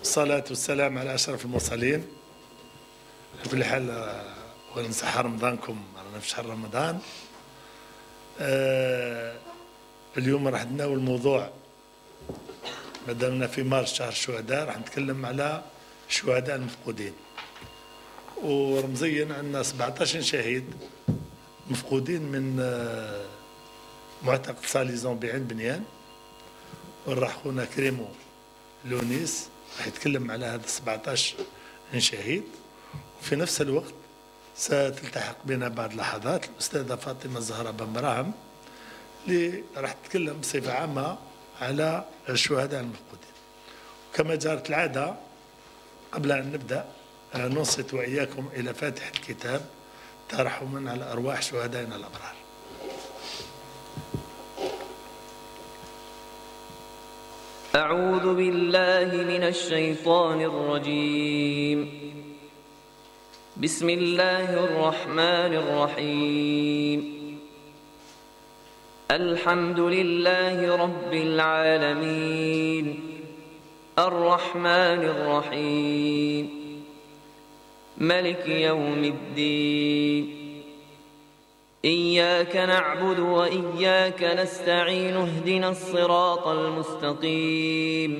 والصلاة والسلام على أشرف المرسلين. في كل حال ونصحى رمضانكم، رانا في شهر رمضان. اليوم راح نتناول موضوع بدأنا في مارس شهر الشهداء، راح نتكلم على الشهداء المفقودين. ورمزيا عندنا 17 شهيد مفقودين من معتقل ساليزون بعين بنيان، وراح خونا كريمو لونيس راح يتكلم على هذا 17 شهيد. وفي نفس الوقت ستلتحق بنا بعد لحظات الأستاذة فاطمة الزهراء بن براهم اللي راح تتكلم بصفة عامة على الشهداء المفقودين. كما جرت العادة قبل أن نبدأ ننصت وإياكم إلى فاتح الكتاب ترحما على أرواح شهدائنا الأبرار. أعوذ بالله من الشيطان الرجيم. بسم الله الرحمن الرحيم. الحمد لله رب العالمين الرحمن الرحيم ملك يوم الدين. إياك نعبد وإياك نستعين. اهدنا الصراط المستقيم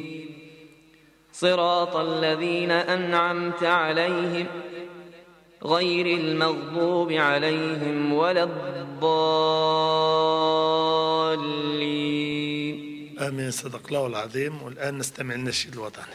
صراط الذين أنعمت عليهم غير المغضوب عليهم ولا الضالين. آمين. صدق الله العظيم. والآن نستمع للنشيد الوطني.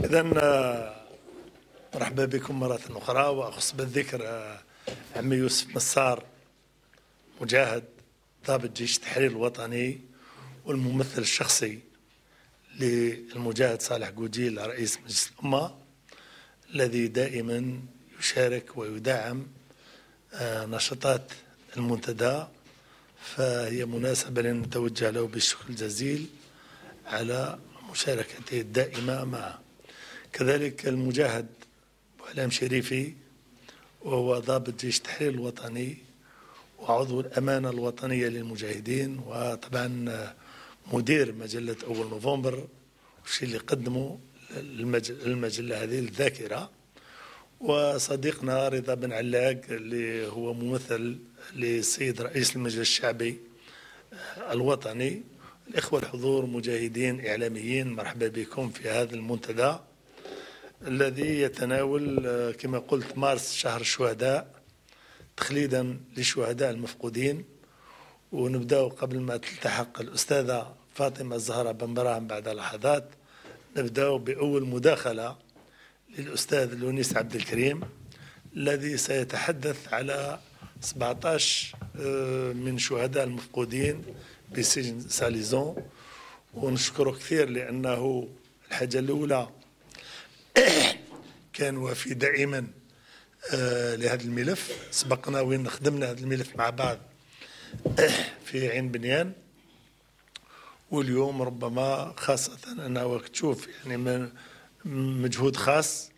إذن مرحبا بكم مرة أخرى، وأخص بالذكر عمي يوسف نصار مجاهد ضابط جيش التحرير الوطني والممثل الشخصي للمجاهد صالح قوديل رئيس مجلس الأمة، الذي دائما يشارك ويدعم نشاطات المنتدى، فهي مناسبة لأن نتوجه له بالشكر الجزيل على مشاركته الدائمة معه. كذلك المجاهد علام شريفي، وهو ضابط جيش التحرير الوطني وعضو الأمانة الوطنية للمجاهدين، وطبعا مدير مجلة أول نوفمبر، والشيء اللي قدمه المجلة هذه الذاكرة. وصديقنا رضا بن علاق اللي هو ممثل للسيد رئيس المجلس الشعبي الوطني. الإخوة الحضور مجاهدين إعلاميين، مرحبا بكم في هذا المنتدى الذي يتناول كما قلت مارس شهر الشهداء تخليدا للشهداء المفقودين. ونبدأ قبل ما تلتحق الأستاذة فاطمة الزهراء بن براهم بعد لحظات، نبدأ بأول مداخلة للأستاذ لونيس عبد الكريم الذي سيتحدث على 17 من شهداء المفقودين بسجن ساليزون. ونشكره كثير لأنه الحاجة الأولى كان وفي دائما لهذا الملف. سبقنا وين خدمنا هذا الملف مع بعض في عين بنيان، واليوم ربما خاصة أنا وقت تشوف يعني مجهود خاص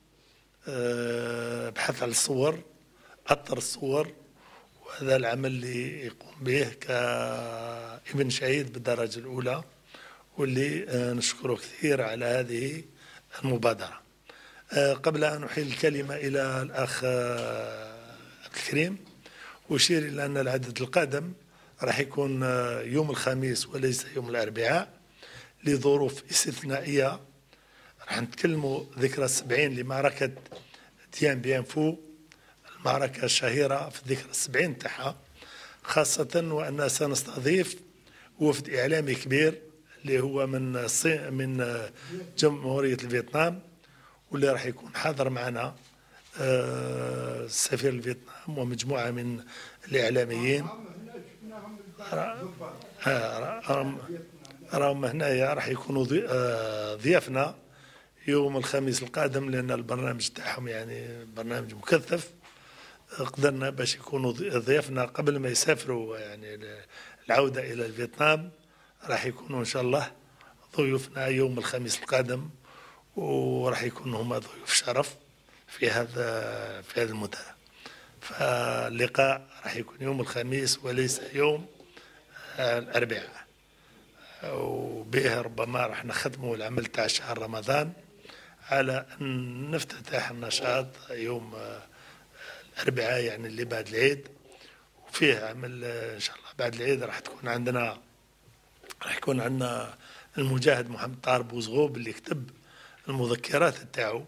بحث على الصور، أطر الصور، وهذا العمل اللي يقوم به ابن شهيد بالدرجة الأولى، واللي نشكره كثير على هذه المبادرة. قبل أن أحيل الكلمة إلى الأخ عبد الكريم، أشير إلى أن العدد القادم راح يكون يوم الخميس وليس يوم الأربعاء لظروف استثنائية. راح نتكلموا ذكرى 70 لمعركة ديان بيان فو، المعركة الشهيرة في الذكرى 70 تاعها، خاصة وأن سنستضيف وفد إعلامي كبير اللي هو من جمهورية الفيتنام، واللي راح يكون حاضر معنا سفير الفيتنام ومجموعة من الإعلاميين. راهم هنايا راح يكونوا ضيافنا يوم الخميس القادم، لأن البرنامج تاعهم يعني برنامج مكثف. قدرنا باش يكونوا ضيافنا قبل ما يسافروا، يعني العودة إلى الفيتنام راح يكونوا إن شاء الله ضيوفنا يوم الخميس القادم، وراح يكونوا هما ضيوف شرف في هذا المنتدى. فاللقاء راح يكون يوم الخميس وليس يوم الأربعاء، وبه ربما راح نختموا العمل تاع شهر رمضان على أن نفتتح النشاط يوم الأربعاء، يعني اللي بعد العيد. وفيه عمل إن شاء الله بعد العيد راح يكون عندنا المجاهد محمد طاهر بوزغوب اللي كتب المذكرات تاعو،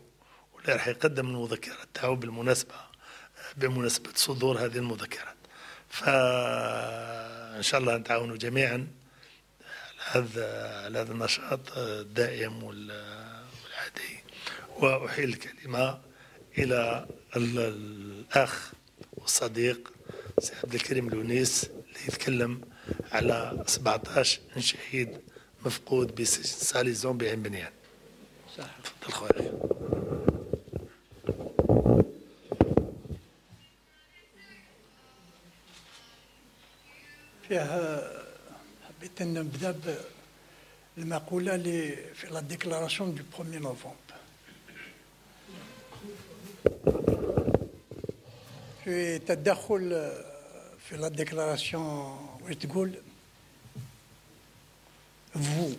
واللي راح يقدم المذكرات تاعو بمناسبة صدور هذه المذكرات. فإن شاء الله نتعاونوا جميعا على هذا النشاط الدائم والعادي. وأحيل الكلمة إلى الأخ والصديق سي عبد الكريم لونيس اللي يتكلم على 17 شهيد مفقود بساليزون بعين بنيان. تفضل خويا. حبيت أن نبدأ بالمقولة اللي في لا ديكلاراسيون دو 1 نوفمبر. في تدخل في لا ديكلاراسيون وتقول vous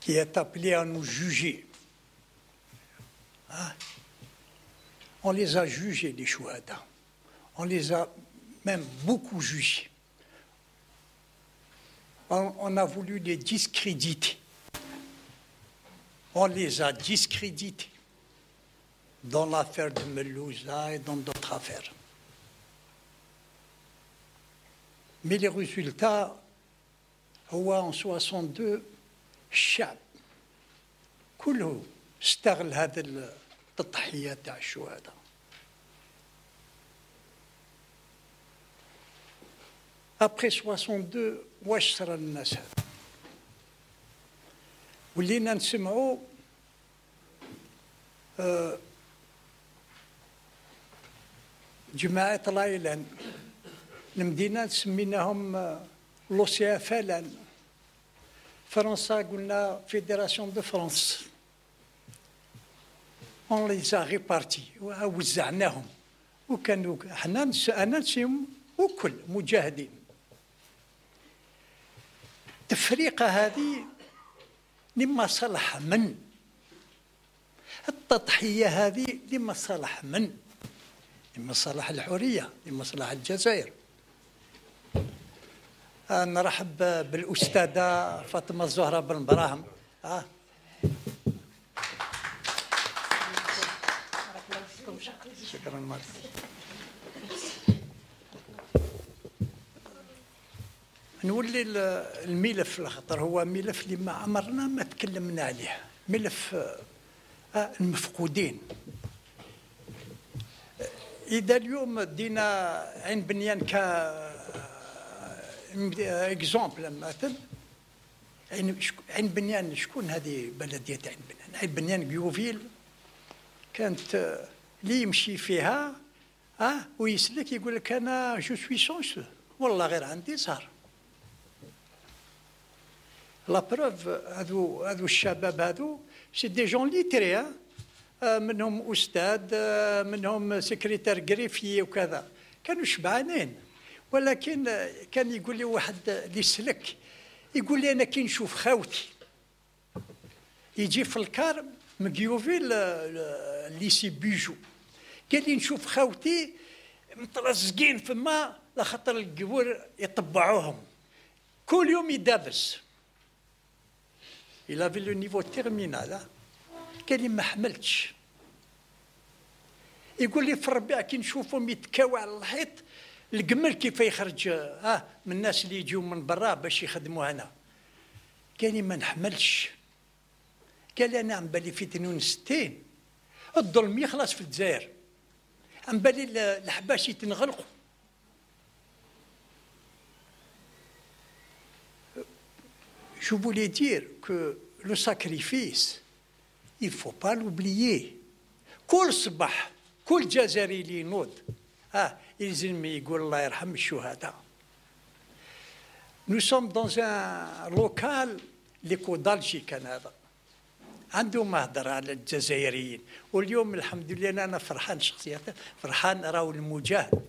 qui êtes appelés à nous juger. On les a jugés, les chouhada. On les a même beaucoup jugés. On a voulu les discréditer. On les a discrédités dans l'affaire de Melouza et dans d'autres affaires. Mais les résultats, en 62, الشعب كله استغل هذا التضحية تاع الشهداء. Après 62 واش صرا للناس هذا؟ ولينا نسمعوا جماعة لايلان، المدينة سميناهم لوسيا فلان، فرنسا قلنا فيدراسيون دو فرانس. اون لي زا ريبارتي ووزعناهم، وكانوا حنا انا نسيهم وكل مجاهدين. التفريقه هذه لما صلح من التضحيه هذه لما صلح من لما صلح الحريه، لما صلح الجزائر. نرحب بالأستاذة فاطمة الزهراء بن براهم. شكرا مالك. نولي الملف الخطر هو ملف اللي ما عمرنا ما تكلمنا عليه، ملف المفقودين. إذا اليوم دينا عين بنيان اكزومبل مثلا، عين بنيان شكون هذه بلدية عين بنيان؟ عين بنيان بيوفيل كانت اللي يمشي فيها ويسلك يقول لك انا جو سوي شونسو، والله غير عندي زهر. لا بروف هذو الشباب هذو سي دي جون ليتري، منهم استاذ، منهم سكرتير غريفي وكذا، كانوا شبعانين. ولكن كان يقول لي واحد اللي سلك، يقول لي انا كي نشوف خاوتي يجي في الكار مكيوفي ليسي بيجو، قال لي نشوف خاوتي مترزقين فما لخاطر القبور يطبعوهم كل يوم يدابس. إلا في لو نيفو تيرمينال قال لي ما حملتش. يقول لي في الربيع كي نشوفهم يتكاوى على الحيط القمل كيف يخرج من الناس اللي يجوا من برا باش يخدموا هنا. قال لي ما نحملش. قال لي انا عم بالي في 62 الظلم يخلص في الجزائر، عم بالي الحباش يتنغلقوا. Je voulais dire que le sacrifice, il ne faut pas l'oublier. كل صباح كل جزائري اللي ينوض يلزم يقول الله يرحم الشهداء. Nous sommes dans un local ليكودالجي كان هذا عنده مهدر على الجزائريين، واليوم الحمد لله أنا فرحان شخصيا، فرحان راهو المجاهد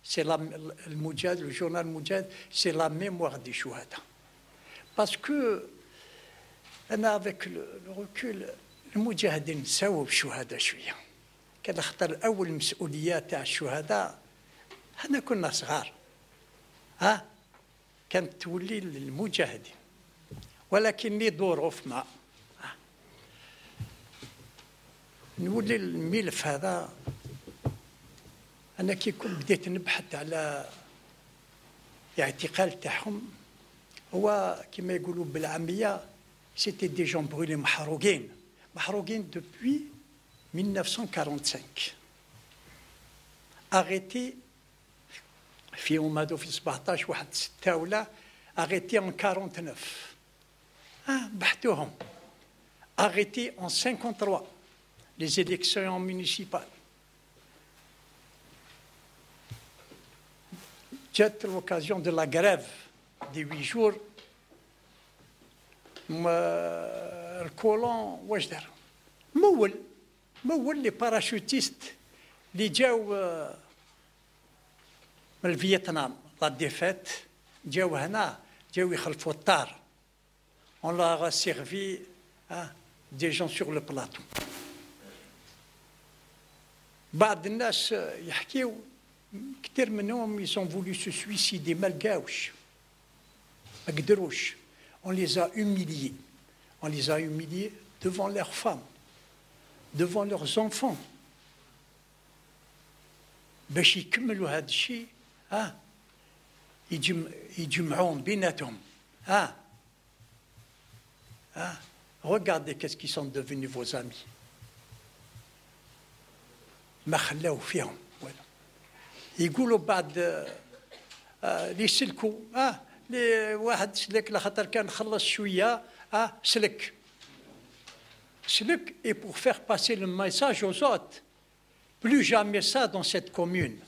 سي المجاهد الجورنال المجاهد سي لا ميموار دي شهداء. باسكو أنا افيك لو ريكول المجاهدين نساووا بالشهداء شوية، كان خطر أول مسؤوليات تاع الشهداء حنا كنا صغار كانت تولي للمجاهدين، ولكن لي ظروف ما نولي الملف هذا. أنا كي كنت بديت نبحث على اعتقال تاعهم، هو كما يقولوا بالعامية سيتي دي جون بغولي محروقين دوبوي 1945 أغيتي في يوم هذو في 17 واحد 6 ولا أغيتي en 49 بحثوهم أغيتي en 53 les élections municipales. جات l'occasion de la grève des 8 jours. الكولون واش دار؟ مول لي باراشوتيست اللي جاو من فيتنام لا ديفيت، جاو هنا جاو يخلفوا الطار. on leur a servi des gens sur le plateau. بعض الناس يحكيو كثير منهم ils ont voulu se suicider ما لقاوش، ما قدروش. On les a humiliés. On les a humiliés devant leurs femmes, devant leurs enfants. باش يكملوا هذا الشيء يجمعون بيناتهم. Regardez qu'est-ce qu'ils sont devenus vos amis. ما خلاو فيهم ولا. يقولوا بعد اللي يسلكوا لي واحد سلك لخاطر كان خلص شويه سلك et pour faire passer le message aux autres, plus jamais ça dans cette commune.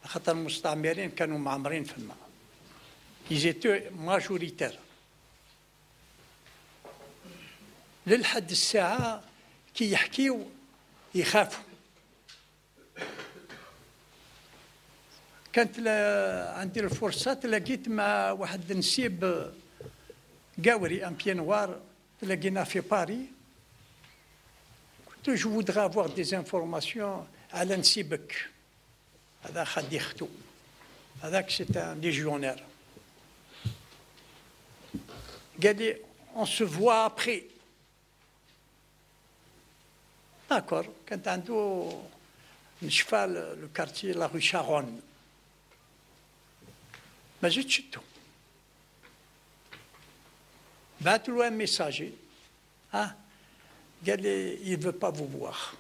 خاطر المستعمرين كانوا معمرين في الماء. ils étaient majoritaires. للحد الساعه كي يحكيو يخافوا. كانت عندي الفرصة تلاقيت مع واحد النسيب قاوري ان بيي نوار تلاقينا في باري. قلت جو فودغا افوار دي انفورماسيون على نسيبك هذا خدي ختو هذاك سي ان ليجيونير. قال لي اون سو فوا ابخي. داكور. كانت عنده نشفى لو كارتي لا رو شارون. ما زدت شدو. بعثت له ان ميساجي قال لي il veut pas vous voir.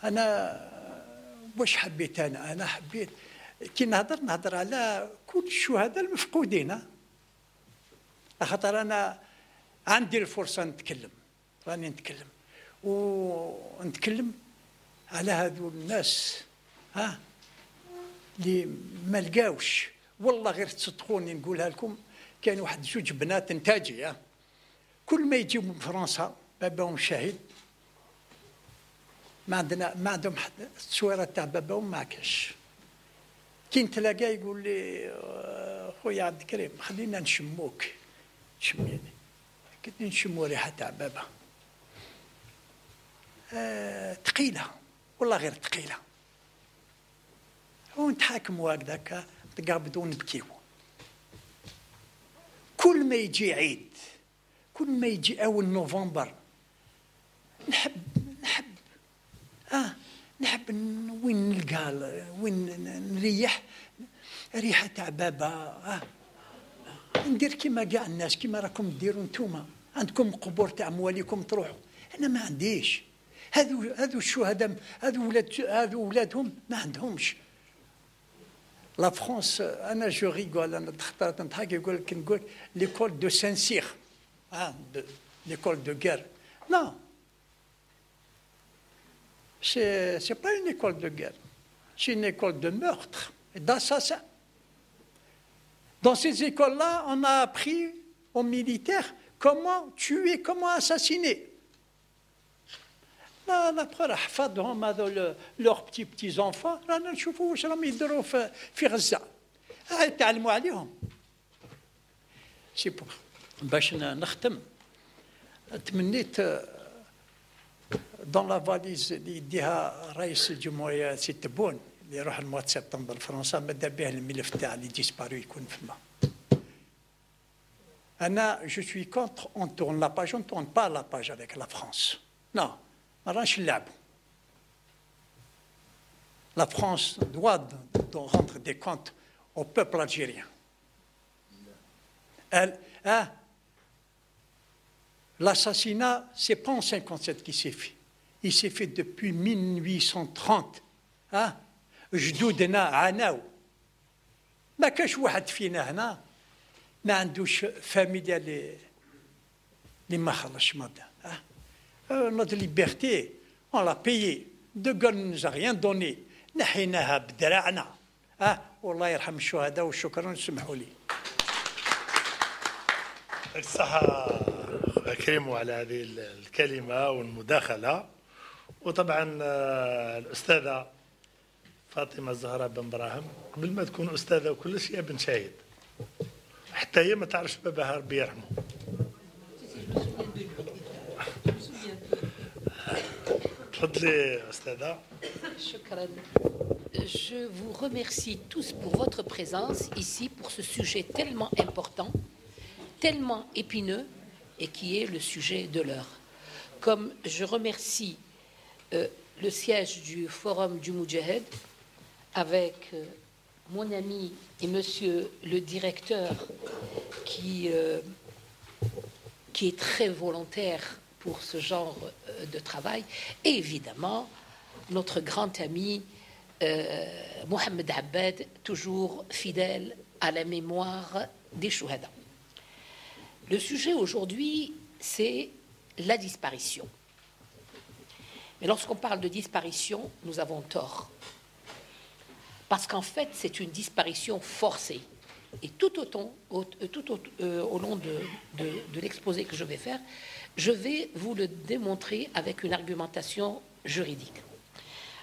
انا واش حبيت انا حبيت كي نهضر على كل الشهداء المفقودين، خاطر انا عندي الفرصه نتكلم، راني نتكلم ونتكلم على هذو الناس اللي ما لقاوش. والله غير تصدقوني نقولها لكم، كان واحد 2 بنات نتاجي كل ما يجيو من فرنسا باباهم شهيد، ما عندهم حتى التصويره تاع باباهم ما كاش. كي نتلاقى يقول لي خويا عبد الكريم خلينا نشموك، تشميني، قلت نشمو ريحه تاع بابا. ثقيله والله غير ثقيله، ونتحاكموا هكذاك نتقابضوا ونبكيو. كل ما يجي عيد، كل ما يجي أول نوفمبر نحب وين نلقى، وين نريح ريحة تاع بابا. ندير كيما كاع الناس، كيما راكم ديروا نتوما، عندكم قبور تاع مواليكم تروحوا، أنا ما عنديش. هذو الشهداء، هذو ولادهم ما عندهمش. لا فرانس، انا جو ريغول، انا تخطرت نضحك، نقول ليكول دو سان سير، ليكول دو غير. نو، سي با اون école de guerre, c'est une école de meurtre et d'assassin. Dans ces écoles-là, on a appris aux militaires comment tuer, comment assassiner. لا بقى حفظهم هذو لور بتي زونفون، رانا نشوفوا واش راهم يديروا في غزه، تعلموا عليهم. سي بور باش نختم، تمنيت دون لا فاليز اللي يديها رئيس الجمهوريه سي تبون، اللي يروح المواد سبتمبر لفرنسا، ماذا به الملف تاع اللي ديسبارو يكون فما. انا جو سوي كونتر اون تورن لا باج، اون تورن با لا باج افيك لا فرانس، نو. La France doit rendre des comptes au peuple algérien. L'assassinat, ce n'est pas en 1957 qui s'est fait. Il s'est fait depuis 1830. جدودنا عانوا. ما كاش واحد فينا هنا ما عندوش فاميليا اللي ما خلصش مبدا. Notre liberté, on l'a payée. De Gaulle ne nous a rien donné. نحيناها بدراعنا. والله يرحم الشهداء وشكرا، سمحوا لي. الصحة كريم على هذه الكلمة والمداخلة. وطبعا الأستاذة فاطمة الزهراء بن براهم، قبل ما تكون أستاذة وكل شيء بن شاهد، حتى هي ما تعرفش باباها ربي يرحمه. Je vous remercie tous pour votre présence ici, pour ce sujet tellement important, tellement épineux, et qui est le sujet de l'heure. Comme je remercie le siège du Forum du Moudjahed, avec mon ami et monsieur le directeur qui est très volontaire pour ce genre de travail, et évidemment notre grand ami Mohamed Abbad, toujours fidèle à la mémoire des Chouhada. Le sujet aujourd'hui, c'est la disparition. Mais lorsqu'on parle de disparition, nous avons tort. Parce qu'en fait, c'est une disparition forcée. Et tout au long de l'exposé que je vais faire, je vais vous le démontrer avec une argumentation juridique.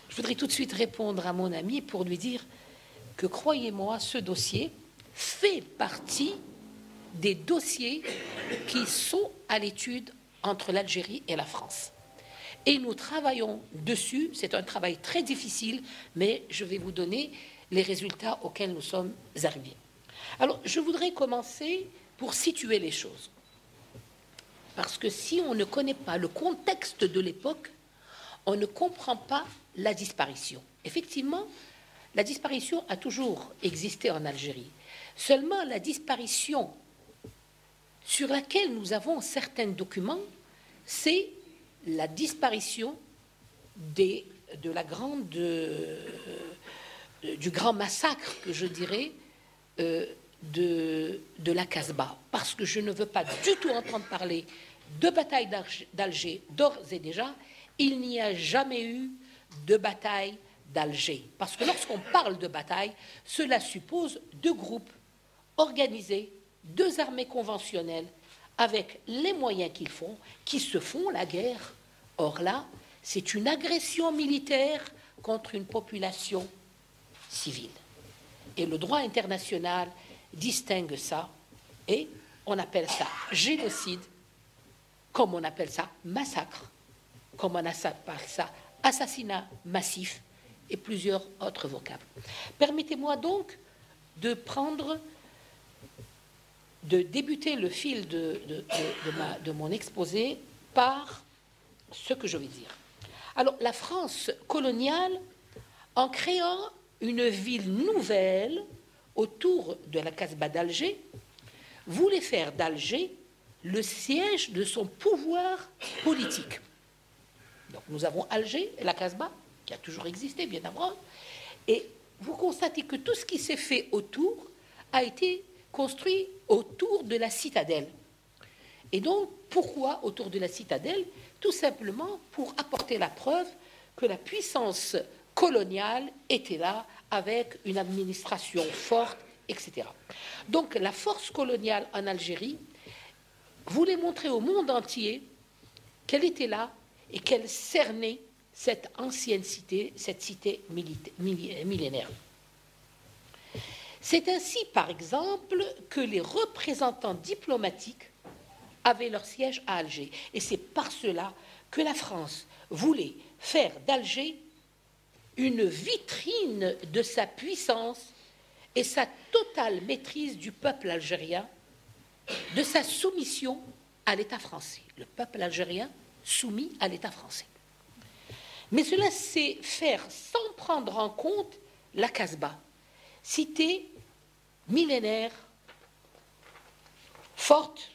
Je voudrais tout de suite répondre à mon ami pour lui dire que, croyez-moi, ce dossier fait partie des dossiers qui sont à l'étude entre l'Algérie et la France. Et nous travaillons dessus. C'est un travail très difficile, mais je vais vous donner les résultats auxquels nous sommes arrivés. Alors, je voudrais commencer pour situer les choses. Parce que si on ne connaît pas le contexte de l'époque, on ne comprend pas la disparition. Effectivement, la disparition a toujours existé en Algérie. Seulement, la disparition sur laquelle nous avons certains documents, c'est la disparition du grand massacre, que je dirais, de la Casbah. Parce que je ne veux pas du tout entendre parler de bataille d'Alger. D'ores et déjà, il n'y a jamais eu de bataille d'Alger. Parce que lorsqu'on parle de bataille, cela suppose deux groupes organisés, deux armées conventionnelles, avec les moyens qui se font la guerre. Or là, c'est une agression militaire contre une population civile. Et le droit international distingue ça, et on appelle ça génocide, comme on appelle ça massacre, comme on appelle ça assassinat massif, et plusieurs autres vocables. Permettez-moi donc de débuter le fil de mon exposé par ce que je vais dire. Alors, la France coloniale, en créant une ville nouvelle autour de la Casbah d'Alger, voulait faire d'Alger le siège de son pouvoir politique. Donc, nous avons Alger et la Casbah, qui a toujours existé, bien avant, et vous constatez que tout ce qui s'est fait autour a été construit autour de la citadelle. Et donc, pourquoi autour de la citadelle? Tout simplement pour apporter la preuve que la puissance coloniale était là, avec une administration forte, etc. Donc, la force coloniale en Algérie voulait montrer au monde entier qu'elle était là et qu'elle cernait cette ancienne cité, cette cité millénaire. C'est ainsi, par exemple, que les représentants diplomatiques avaient leur siège à Alger. Et c'est par cela que la France voulait faire d'Alger une vitrine de sa puissance et sa totale maîtrise du peuple algérien, de sa soumission à l'État français. Le peuple algérien soumis à l'État français. Mais cela s'est faire sans prendre en compte la Casbah, cité millénaire, forte,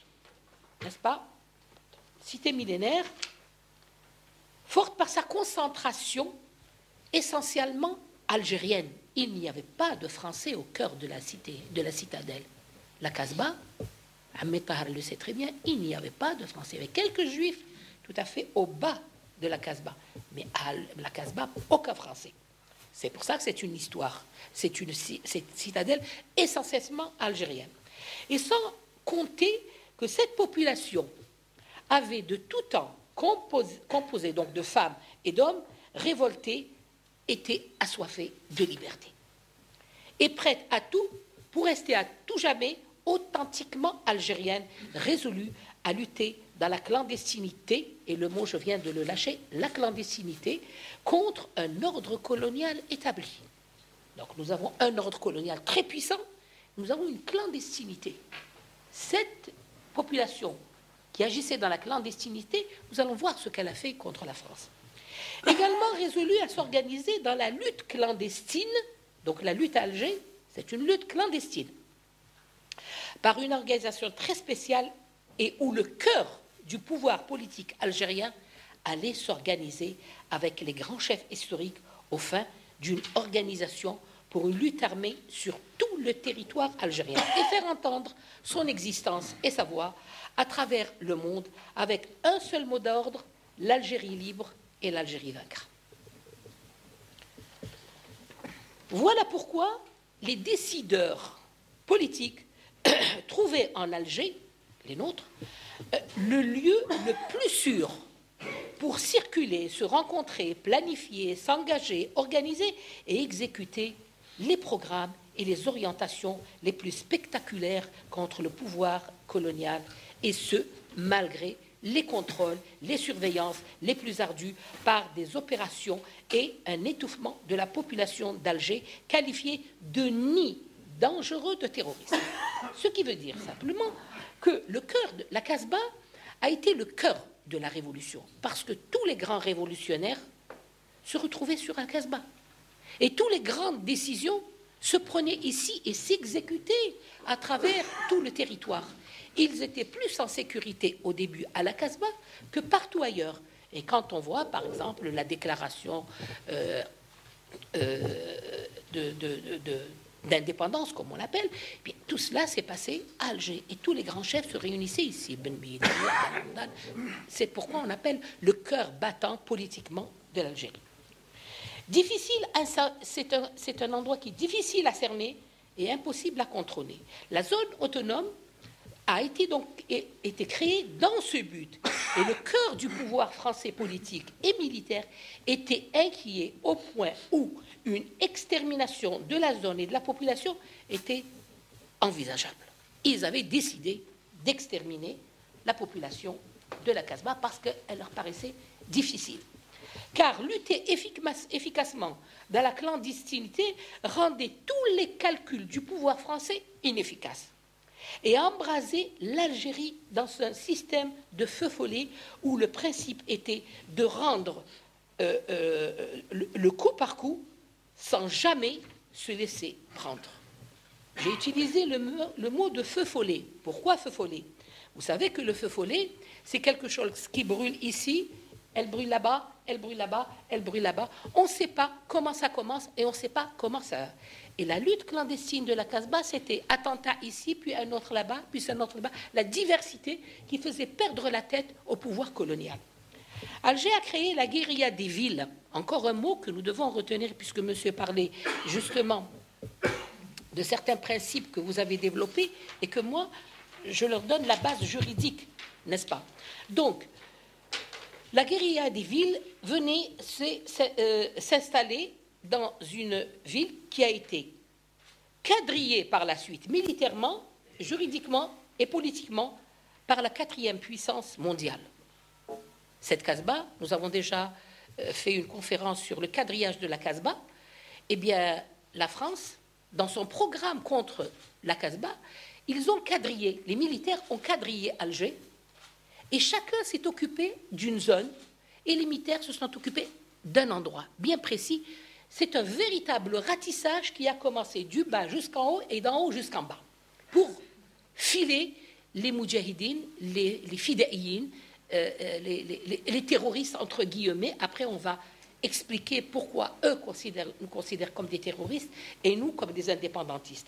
n'est-ce pas? Cité millénaire, forte par sa concentration essentiellement algérienne. Il n'y avait pas de Français au cœur de la cité, de la citadelle. La Casbah, Ahmed Tahar le sait très bien, il n'y avait pas de Français. Il y avait quelques Juifs tout à fait au bas de la Casbah, mais à la Casbah, aucun Français. C'est pour ça que c'est une histoire, c'est une citadelle essentiellement algérienne. Et sans compter que cette population avait de tout temps, composée donc de femmes et d'hommes, révoltés, était assoiffée de liberté. Et prête à tout pour rester à tout jamais authentiquement algérienne, résolue à lutter dans la clandestinité, et le mot je viens de le lâcher, la clandestinité, contre un ordre colonial établi. Donc nous avons un ordre colonial très puissant, nous avons une clandestinité. Cette population qui agissait dans la clandestinité, nous allons voir ce qu'elle a fait contre la France. Également résolue à s'organiser dans la lutte clandestine, donc la lutte à Alger, c'est une lutte clandestine, par une organisation très spéciale et où le cœur du pouvoir politique algérien allait s'organiser avec les grands chefs historiques au fin d'une organisation pour une lutte armée sur tout le territoire algérien et faire entendre son existence et sa voix à travers le monde avec un seul mot d'ordre, l'Algérie libre et l'Algérie vaincra. Voilà pourquoi les décideurs politiques trouvaient en Alger, les nôtres, le lieu le plus sûr pour circuler, se rencontrer, planifier, s'engager, organiser et exécuter les programmes et les orientations les plus spectaculaires contre le pouvoir colonial, et ce, malgré les contrôles, les surveillances les plus ardues par des opérations et un étouffement de la population d'Alger qualifiée de nid dangereux de terrorisme. Ce qui veut dire simplement que le cœur de la Casbah a été le cœur de la révolution, parce que tous les grands révolutionnaires se retrouvaient sur la Casbah. Et toutes les grandes décisions se prenaient ici et s'exécutaient à travers tout le territoire. Ils étaient plus en sécurité au début à la Casbah que partout ailleurs. Et quand on voit, par exemple, la déclaration d'indépendance, comme on l'appelle, bien, tout cela s'est passé à Alger. Et tous les grands chefs se réunissaient ici. C'est pourquoi on appelle le cœur battant politiquement de l'Algérie. C'est un endroit qui est difficile à cerner et impossible à contrôler. La zone autonome a été donc été créé dans ce but. Et le cœur du pouvoir français politique et militaire était inquiet au point où une extermination de la zone et de la population était envisageable. Ils avaient décidé d'exterminer la population de la Casbah parce qu'elle leur paraissait difficile. Car lutter efficacement dans la clandestinité rendait tous les calculs du pouvoir français inefficaces et embrasait l'Algérie dans un système de feu follet où le principe était de rendre le coup par coup sans jamais se laisser prendre. J'ai utilisé le mot de feu follet. Pourquoi feu follet? Vous savez que le feu follet, c'est quelque chose qui brûle ici, elle brûle là-bas, elle brûle là-bas, elle brûle là-bas. On ne sait pas comment ça commence et on ne sait pas comment ça... Et la lutte clandestine de la Casbah, c'était attentat ici, puis un autre là-bas, puis un autre là-bas. La diversité qui faisait perdre la tête au pouvoir colonial. Alger a créé la guérilla des villes. Encore un mot que nous devons retenir, puisque monsieur parlait justement de certains principes que vous avez développés et que moi, je leur donne la base juridique, n'est-ce pas? Donc, la guérilla des villes venait s'installer dans une ville qui a été quadrillée par la suite, militairement, juridiquement et politiquement, par la 4e puissance mondiale. Cette Casbah, nous avons déjà fait une conférence sur le quadrillage de la Casbah. Eh bien, la France, dans son programme contre la Casbah, ils ont quadrillé, les militaires ont quadrillé Alger, et chacun s'est occupé d'une zone, et les militaires se sont occupés d'un endroit bien précis. C'est un véritable ratissage qui a commencé du bas jusqu'en haut et d'en haut jusqu'en bas, pour filer les moudjahidines, les fidéïnes, les terroristes, entre guillemets. Après, on va expliquer pourquoi eux nous considèrent comme des terroristes et nous comme des indépendantistes.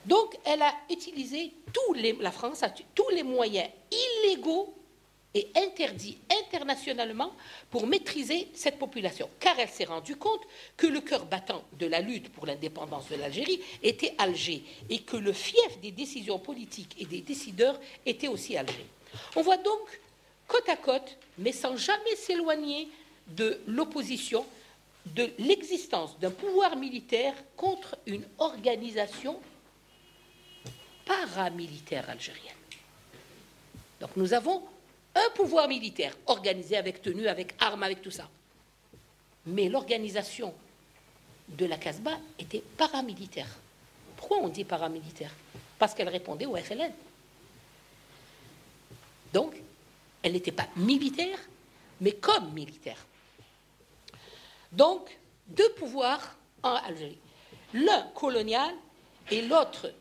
Donc, elle a utilisé la France a tous les moyens illégaux et interdits internationalement pour maîtriser cette population, car elle s'est rendue compte que le cœur battant de la lutte pour l'indépendance de l'Algérie était Alger et que le fief des décisions politiques et des décideurs était aussi Alger. On voit donc côte à côte, mais sans jamais s'éloigner de l'opposition, de l'existence d'un pouvoir militaire contre une organisation paramilitaire algérienne. Donc nous avons un pouvoir militaire organisé avec tenue, avec armes, avec tout ça. Mais l'organisation de la Casbah était paramilitaire. Pourquoi on dit paramilitaire? Parce qu'elle répondait au FLN. Donc, elle n'était pas militaire, mais comme militaire. Donc, deux pouvoirs en Algérie. L'un colonial et l'autre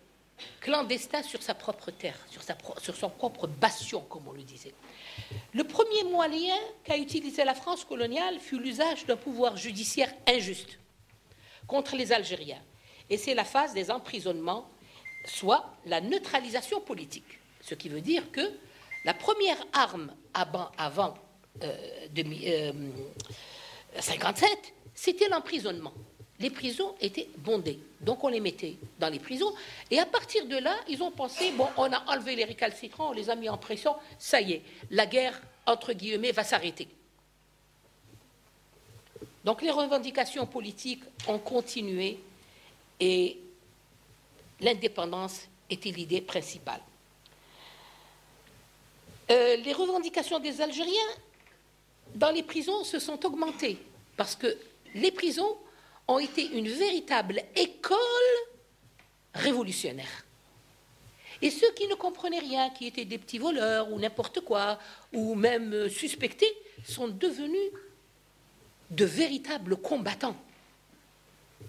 clandestin sur sa propre terre, sur son propre bastion, comme on le disait. Le premier moyen qu'a utilisé la France coloniale fut l'usage d'un pouvoir judiciaire injuste contre les Algériens. Et c'est la phase des emprisonnements, soit la neutralisation politique. Ce qui veut dire que la première arme avant 1957, c'était l'emprisonnement. Les prisons étaient bondées, donc on les mettait dans les prisons. Et à partir de là, ils ont pensé, bon, on a enlevé les récalcitrants, on les a mis en prison, ça y est, la guerre, entre guillemets, va s'arrêter. Donc les revendications politiques ont continué et l'indépendance était l'idée principale. Les revendications des Algériens dans les prisons se sont augmentées parce que les prisons ont été une véritable école révolutionnaire. Et ceux qui ne comprenaient rien, qui étaient des petits voleurs ou n'importe quoi, ou même suspectés, sont devenus de véritables combattants.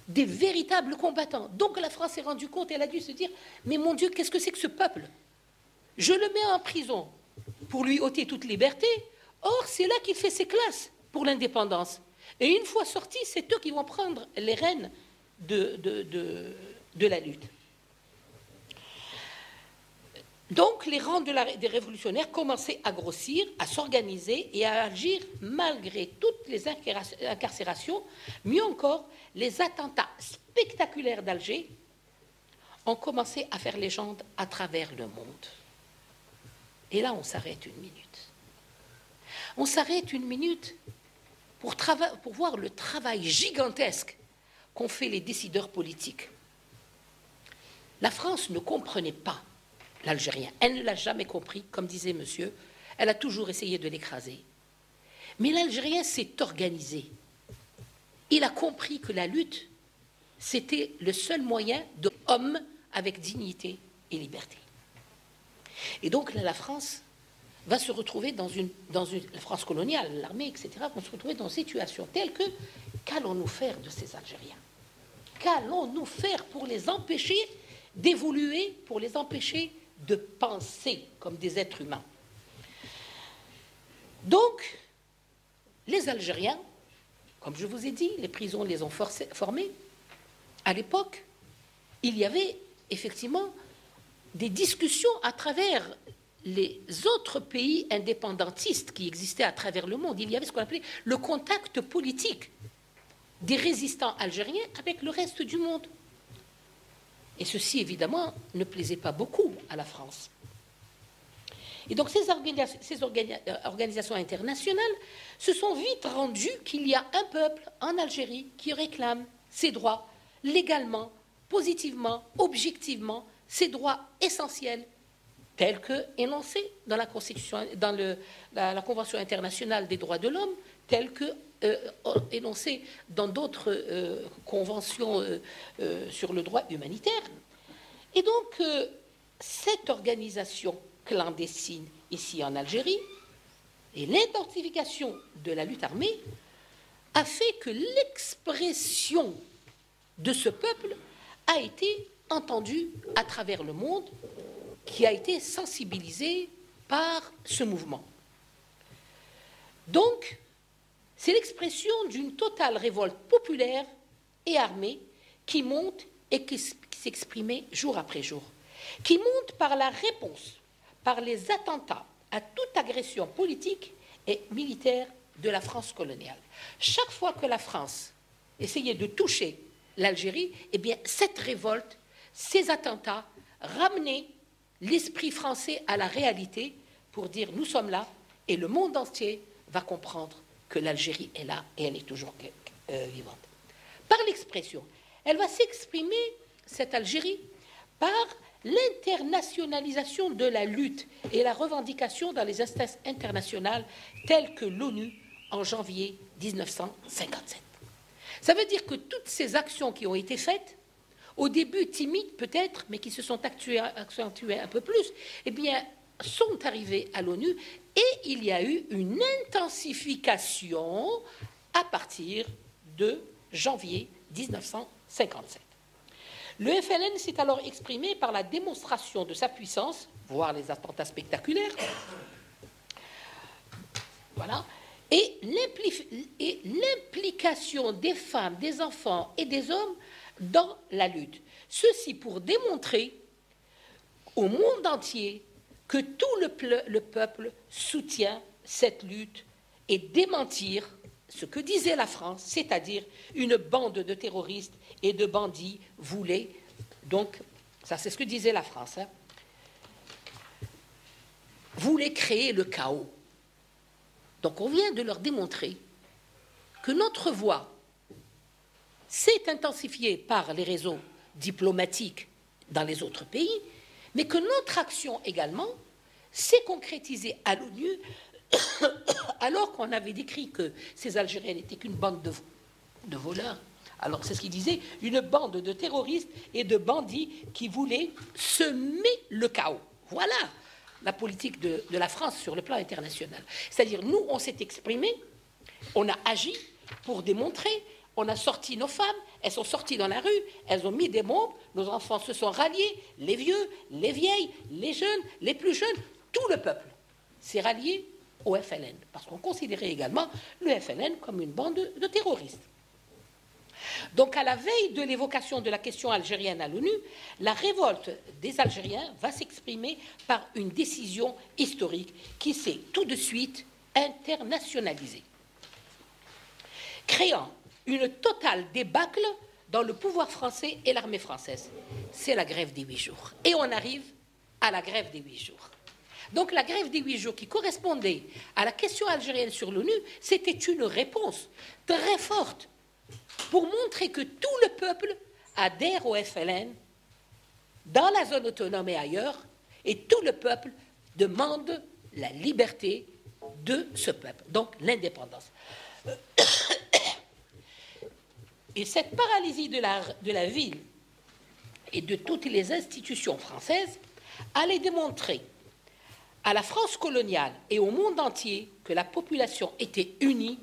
Des véritables combattants. Donc la France s'est rendue compte, elle a dû se dire, mais mon Dieu, qu'est-ce que c'est que ce peuple? Je le mets en prison pour lui ôter toute liberté. Or, c'est là qu'il fait ses classes pour l'indépendance. Et une fois sortis, c'est eux qui vont prendre les rênes de la lutte. Donc, les rangs des révolutionnaires commençaient à grossir, à s'organiser et à agir malgré toutes les incarcérations. Mieux encore, les attentats spectaculaires d'Alger ont commencé à faire légende à travers le monde. Et là, on s'arrête une minute. On s'arrête une minute pour voir le travail gigantesque qu'ont fait les décideurs politiques. La France ne comprenait pas l'Algérien. Elle ne l'a jamais compris, comme disait monsieur. Elle a toujours essayé de l'écraser. Mais l'Algérien s'est organisé. Il a compris que la lutte, c'était le seul moyen d'homme avec dignité et liberté. Et donc là, la France va se retrouver dans une la France coloniale, l'armée, etc., vont se retrouver dans une situation telle que qu'allons-nous faire de ces Algériens? Qu'allons-nous faire pour les empêcher d'évoluer, pour les empêcher de penser comme des êtres humains? Donc, les Algériens, comme je vous ai dit, les prisons les ont formés. À l'époque, il y avait effectivement des discussions à travers les autres pays indépendantistes qui existaient à travers le monde. Il y avait ce qu'on appelait le contact politique des résistants algériens avec le reste du monde. Et ceci, évidemment, ne plaisait pas beaucoup à la France. Et donc ces organisations internationales se sont vite rendues qu'il y a un peuple en Algérie qui réclame ses droits légalement, positivement, objectivement, ses droits essentiels, tels que énoncés dans la Constitution, dans la Convention internationale des droits de l'homme, tels que énoncés dans d'autres conventions sur le droit humanitaire. Et donc, cette organisation clandestine ici en Algérie et l'intensification de la lutte armée a fait que l'expression de ce peuple a été entendue à travers le monde, qui a été sensibilisé par ce mouvement. Donc, c'est l'expression d'une totale révolte populaire et armée qui monte et qui s'exprimait jour après jour, qui monte par la réponse, par les attentats à toute agression politique et militaire de la France coloniale. Chaque fois que la France essayait de toucher l'Algérie, eh bien, cette révolte, ces attentats ramenaient l'esprit français à la réalité pour dire nous sommes là et le monde entier va comprendre que l'Algérie est là et elle est toujours vivante. Par l'expression, elle va s'exprimer, cette Algérie, par l'internationalisation de la lutte et la revendication dans les instances internationales telles que l'ONU en janvier 1957. Ça veut dire que toutes ces actions qui ont été faites, au début timides peut-être, mais qui se sont accentuées un peu plus, eh bien, sont arrivées à l'ONU et il y a eu une intensification à partir de janvier 1957. Le FLN s'est alors exprimé par la démonstration de sa puissance, voire les attentats spectaculaires, voilà, et l'implication des femmes, des enfants et des hommes dans la lutte. Ceci pour démontrer au monde entier que tout le peuple soutient cette lutte et démentir ce que disait la France, c'est-à-dire une bande de terroristes et de bandits voulait, donc, ça c'est ce que disait la France, hein, voulait créer le chaos. Donc on vient de leur démontrer que notre voix s'est intensifiée par les réseaux diplomatiques dans les autres pays, mais que notre action également s'est concrétisée à l'ONU alors qu'on avait décrit que ces Algériens n'étaient qu'une bande de voleurs. Alors c'est ce qu'ils disaient, une bande de terroristes et de bandits qui voulaient semer le chaos. Voilà la politique de la France sur le plan international. C'est-à-dire, nous, on s'est exprimé, on a agi pour démontrer, on a sorti nos femmes, elles sont sorties dans la rue, elles ont mis des bombes, nos enfants se sont ralliés, les vieux, les vieilles, les jeunes, les plus jeunes, tout le peuple s'est rallié au FLN, parce qu'on considérait également le FLN comme une bande de terroristes. Donc, à la veille de l'évocation de la question algérienne à l'ONU, la révolte des Algériens va s'exprimer par une décision historique qui s'est tout de suite internationalisée, créant une totale débâcle dans le pouvoir français et l'armée française. c'est la grève des 8 jours. Et on arrive à la grève des 8 jours. Donc la grève des 8 jours qui correspondait à la question algérienne sur l'ONU, c'était une réponse très forte pour montrer que tout le peuple adhère au FLN dans la zone autonome et ailleurs, et tout le peuple demande la liberté de ce peuple, donc l'indépendance. Et cette paralysie de la ville et de toutes les institutions françaises allait démontrer à la France coloniale et au monde entier que la population était unie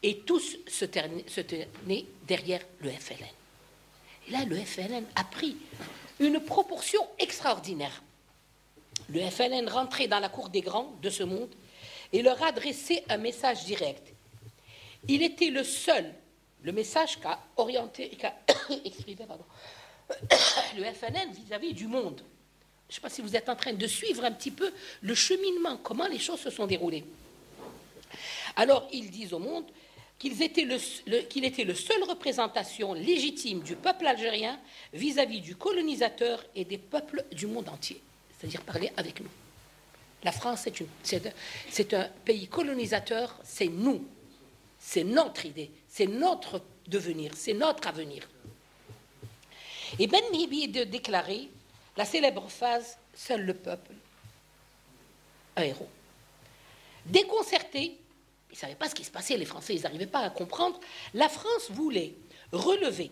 et tous se tenaient derrière le FLN. Et là, le FLN a pris une proportion extraordinaire. Le FLN rentrait dans la cour des grands de ce monde et leur adressait un message direct. Il était le seul, le message qu'a exprimé le FLN vis-à-vis du monde. Je ne sais pas si vous êtes en train de suivre un petit peu le cheminement, comment les choses se sont déroulées. Alors, ils disent au monde qu'il était le seul représentation légitime du peuple algérien vis-à-vis du colonisateur et des peuples du monde entier, c'est-à-dire parler avec nous. La France, c'est un pays colonisateur, c'est nous, c'est notre idée, c'est notre devenir, c'est notre avenir. Et Ben Mhibi de déclarer la célèbre phrase « Seul le peuple, un héros ». Déconcerté, ils ne savaient pas ce qui se passait, les Français, ils n'arrivaient pas à comprendre. La France voulait relever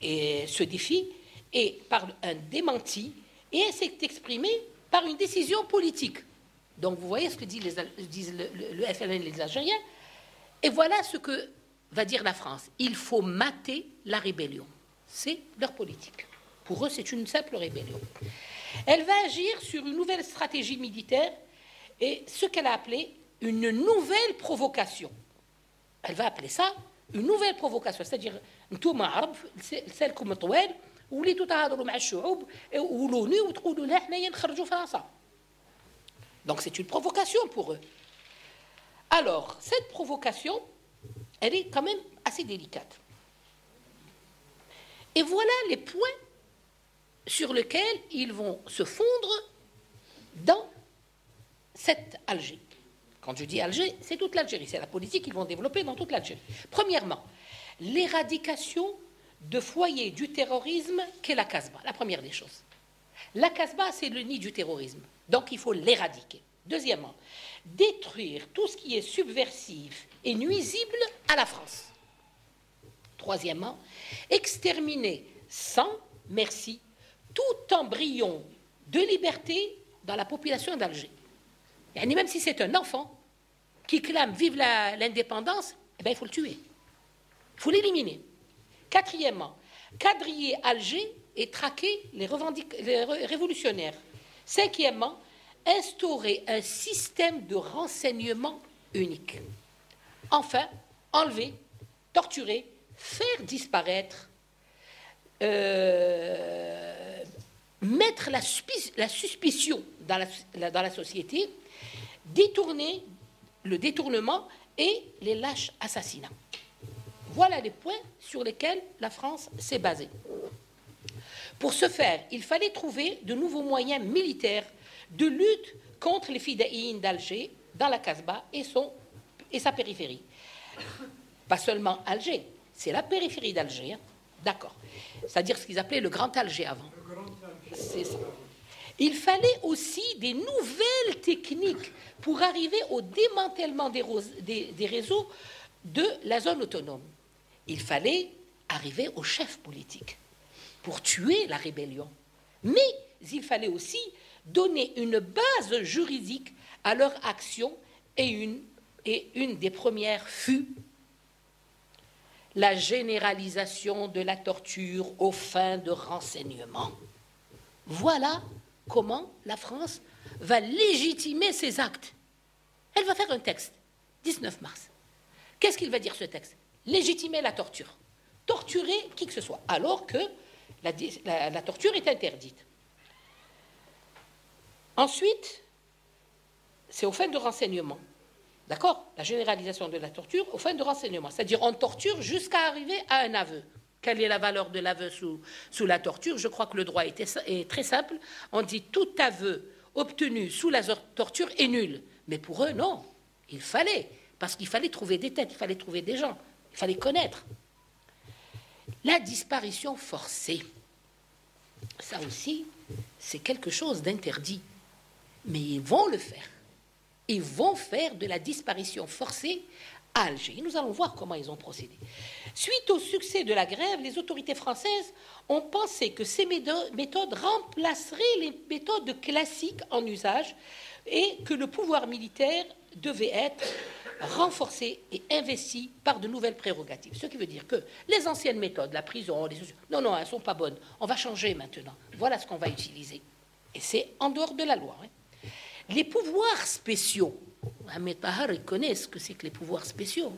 ce défi et par un démenti, et elle s'est exprimée par une décision politique. Donc vous voyez ce que disent le FLN et les Algériens, et voilà ce que va dire la France. Il faut mater la rébellion. C'est leur politique. Pour eux, c'est une simple rébellion. Elle va agir sur une nouvelle stratégie militaire et ce qu'elle a appelé une nouvelle provocation. Elle va appeler ça une nouvelle provocation, c'est-à-dire نتوما عرب لسالكم طوال وليتوا تهضروا مع الشعوب ولوني وتقولوا لها حنايا نخرجوا فرنسا. Donc c'est une provocation pour eux. Alors, cette provocation, elle est quand même assez délicate. Et voilà les points sur lesquels ils vont se fondre dans cette Algérie. Quand je dis Alger, c'est toute l'Algérie, c'est la politique qu'ils vont développer dans toute l'Algérie. Premièrement, l'éradication de foyers du terrorisme qu'est la Casbah, la première des choses. La Casbah, c'est le nid du terrorisme, donc il faut l'éradiquer. Deuxièmement, détruire tout ce qui est subversif et nuisible à la France. Troisièmement, exterminer sans merci tout embryon de liberté dans la population d'Alger. Et même si c'est un enfant qui clame « Vive l'indépendance », eh bien, il faut le tuer. Il faut l'éliminer. Quatrièmement, quadriller Alger et traquer les révolutionnaires. Cinquièmement, instaurer un système de renseignement unique. Enfin, enlever, torturer, faire disparaître, mettre la suspicion dans la société, détourner le détournement et les lâches assassinats. Voilà les points sur lesquels la France s'est basée. Pour ce faire, il fallait trouver de nouveaux moyens militaires de lutte contre les fidaïnes d'Alger dans la Casbah et sa périphérie. Pas seulement Alger, c'est la périphérie d'Alger, hein. D'accord. C'est-à-dire ce qu'ils appelaient le Grand Alger avant. C'est ça. Il fallait aussi des nouvelles techniques pour arriver au démantèlement des réseaux de la zone autonome. Il fallait arriver au chef politique pour tuer la rébellion. Mais il fallait aussi donner une base juridique à leur action et une des premières fut la généralisation de la torture aux fins de renseignement. Voilà comment la France va légitimer ses actes. Elle va faire un texte, 19 mars. Qu'est-ce qu'il va dire ce texte? Légitimer la torture. Torturer qui que ce soit, alors que la torture est interdite. Ensuite, c'est aux fins de renseignement. D'accord? La généralisation de la torture aux fins de renseignement. C'est-à-dire on torture jusqu'à arriver à un aveu. Quelle est la valeur de l'aveu sous la torture? Je crois que le droit est très simple. On dit tout aveu obtenu sous la torture est nul. Mais pour eux, non. Il fallait, parce qu'il fallait trouver des têtes, il fallait trouver des gens, il fallait connaître. La disparition forcée, ça aussi, c'est quelque chose d'interdit. Mais ils vont le faire. Ils vont faire de la disparition forcée à Alger. Nous allons voir comment ils ont procédé. Suite au succès de la grève, les autorités françaises ont pensé que ces méthodes remplaceraient les méthodes classiques en usage et que le pouvoir militaire devait être renforcé et investi par de nouvelles prérogatives. Ce qui veut dire que les anciennes méthodes, la prison, non, elles ne sont pas bonnes. On va changer maintenant. Voilà ce qu'on va utiliser. Et c'est en dehors de la loi. Les pouvoirs spéciaux, Ahmed Tahar, ils connaissent ce que c'est que les pouvoirs spéciaux.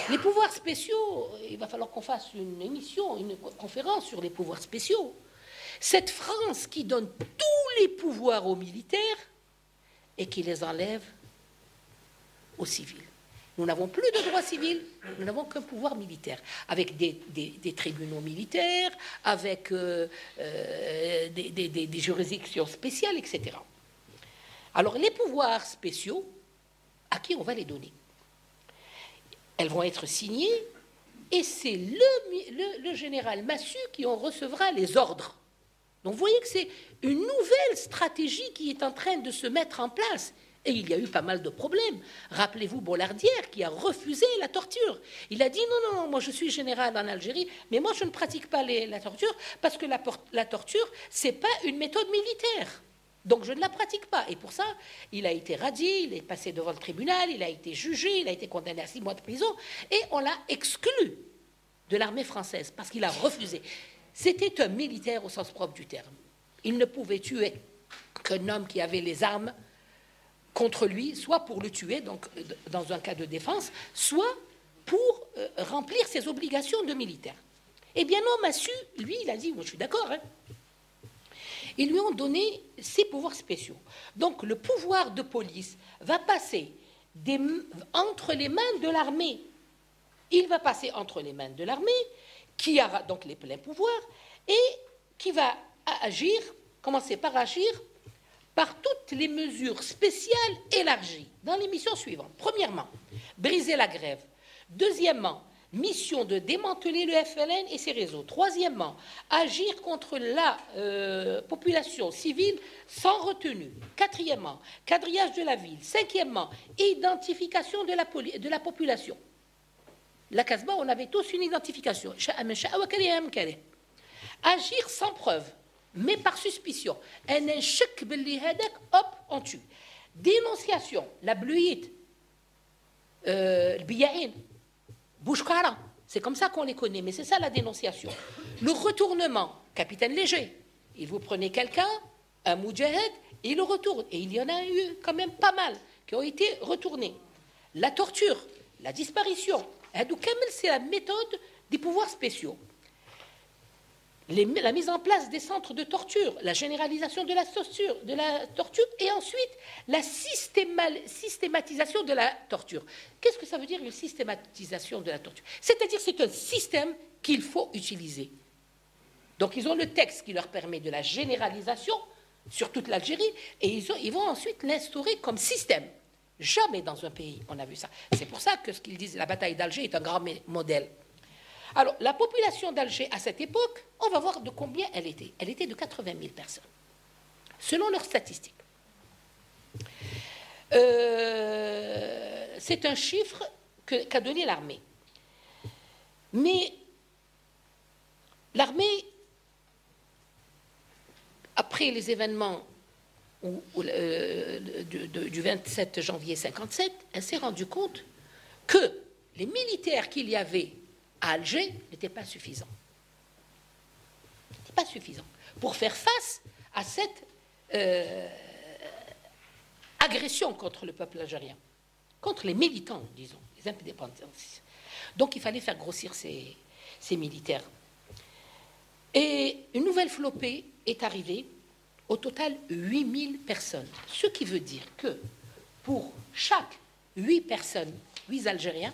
Les pouvoirs spéciaux, il va falloir qu'on fasse une émission, une conférence sur les pouvoirs spéciaux. Cette France qui donne tous les pouvoirs aux militaires et qui les enlève aux civils. Nous n'avons plus de droit civil, nous n'avons qu'un pouvoir militaire, avec des tribunaux militaires, avec des juridictions spéciales, etc. Alors, les pouvoirs spéciaux, à qui on va les donner? Elles vont être signées, et c'est le général Massu qui en recevra les ordres. Donc, vous voyez que c'est une nouvelle stratégie qui est en train de se mettre en place. Et il y a eu pas mal de problèmes. Rappelez-vous Bollardière qui a refusé la torture. Il a dit non, moi je suis général en Algérie, mais moi je ne pratique pas la torture parce que la torture, c'est pas une méthode militaire. Donc je ne la pratique pas. Et pour ça, il a été radié, il est passé devant le tribunal, il a été jugé, il a été condamné à 6 mois de prison, et on l'a exclu de l'armée française parce qu'il a refusé. C'était un militaire au sens propre du terme. Il ne pouvait tuer qu'un homme qui avait les armes contre lui, soit pour le tuer, donc dans un cas de défense, soit pour remplir ses obligations de militaire. Eh bien non, Massu, lui, il a dit, moi je suis d'accord, ils lui ont donné ses pouvoirs spéciaux. Donc le pouvoir de police va passer entre les mains de l'armée. Il va passer entre les mains de l'armée, qui a donc les pleins pouvoirs, et qui va commencer par agir par toutes les mesures spéciales élargies dans les missions suivantes. Premièrement, briser la grève. Deuxièmement, mission de démanteler le FLN et ses réseaux. Troisièmement, agir contre la population civile sans retenue. Quatrièmement, quadrillage de la ville. Cinquièmement, identification de la population. La Casbah, on avait tous une identification. Agir sans preuve, mais par suspicion. Hop, on tue. Dénonciation, la bluite, le biyahin, Bouchkara, c'est comme ça qu'on les connaît, mais c'est ça la dénonciation. Le retournement, capitaine léger, il vous prenez quelqu'un, un moudjahed, et il le retourne. Et il y en a eu quand même pas mal qui ont été retournés. La torture, la disparition, c'est la méthode des pouvoirs spéciaux. La mise en place des centres de torture, la généralisation de la torture et ensuite la systématisation de la torture. Qu'est-ce que ça veut dire une systématisation de la torture? C'est-à-dire que c'est un système qu'il faut utiliser. Donc ils ont le texte qui leur permet de la généralisation sur toute l'Algérie et ils vont ensuite l'instaurer comme système. Jamais dans un pays on a vu ça. C'est pour ça que ce qu'ils disent, la bataille d'Alger est un grand modèle. Alors, la population d'Alger à cette époque, on va voir de combien elle était. Elle était de 80 000 personnes, selon leurs statistiques. C'est un chiffre qu'a donné l'armée. Mais l'armée, après les événements du 27 janvier 1957, elle s'est rendue compte que les militaires qu'il y avait à Alger n'était pas suffisant. N'était pas suffisant pour faire face à cette agression contre le peuple algérien, contre les militants, disons, les indépendantistes. Donc il fallait faire grossir ces militaires. Et une nouvelle flopée est arrivée, au total 8000 personnes. Ce qui veut dire que pour chaque 8 personnes, 8 Algériens,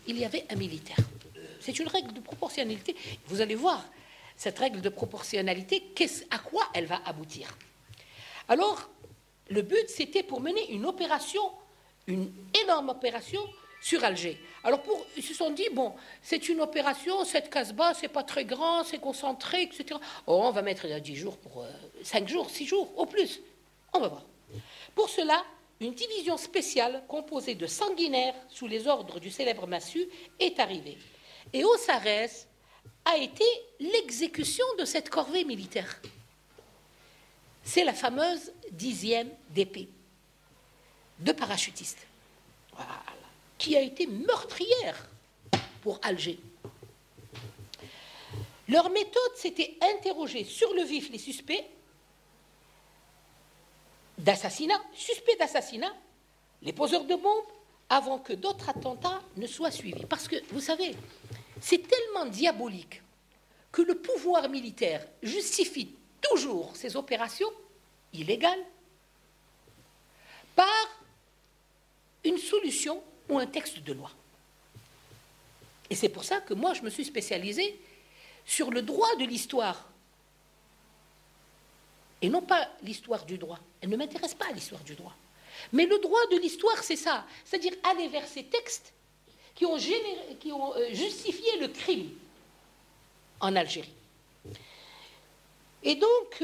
il y avait un militaire. c'est une règle de proportionnalité. Vous allez voir, cette règle de proportionnalité, à quoi elle va aboutir. Alors, le but, c'était pour mener une opération, une énorme opération sur Alger. Alors, ils se sont dit, bon, c'est une opération, cette Casbah, c'est pas très grand, c'est concentré, etc. Oh, on va mettre 10 jours pour 5 jours, 6 jours, au plus. On va voir. Pour cela, une division spéciale composée de sanguinaires sous les ordres du célèbre Massu est arrivée. Et au Sarès a été l'exécution de cette corvée militaire. C'est la fameuse 10e d'épée de parachutistes, voilà, qui a été meurtrière pour Alger. Leur méthode, c'était interroger sur le vif les suspects d'assassinat, les poseurs de bombes, avant que d'autres attentats ne soient suivis. Parce que, vous savez, c'est tellement diabolique que le pouvoir militaire justifie toujours ces opérations illégales par une solution ou un texte de loi. Et c'est pour ça que moi, je me suis spécialisée sur le droit de l'histoire et non pas l'histoire du droit. Elle ne m'intéresse pas, l'histoire du droit. Mais le droit de l'histoire, c'est ça. C'est-à-dire aller vers ces textes qui ont justifié le crime en Algérie. Et donc,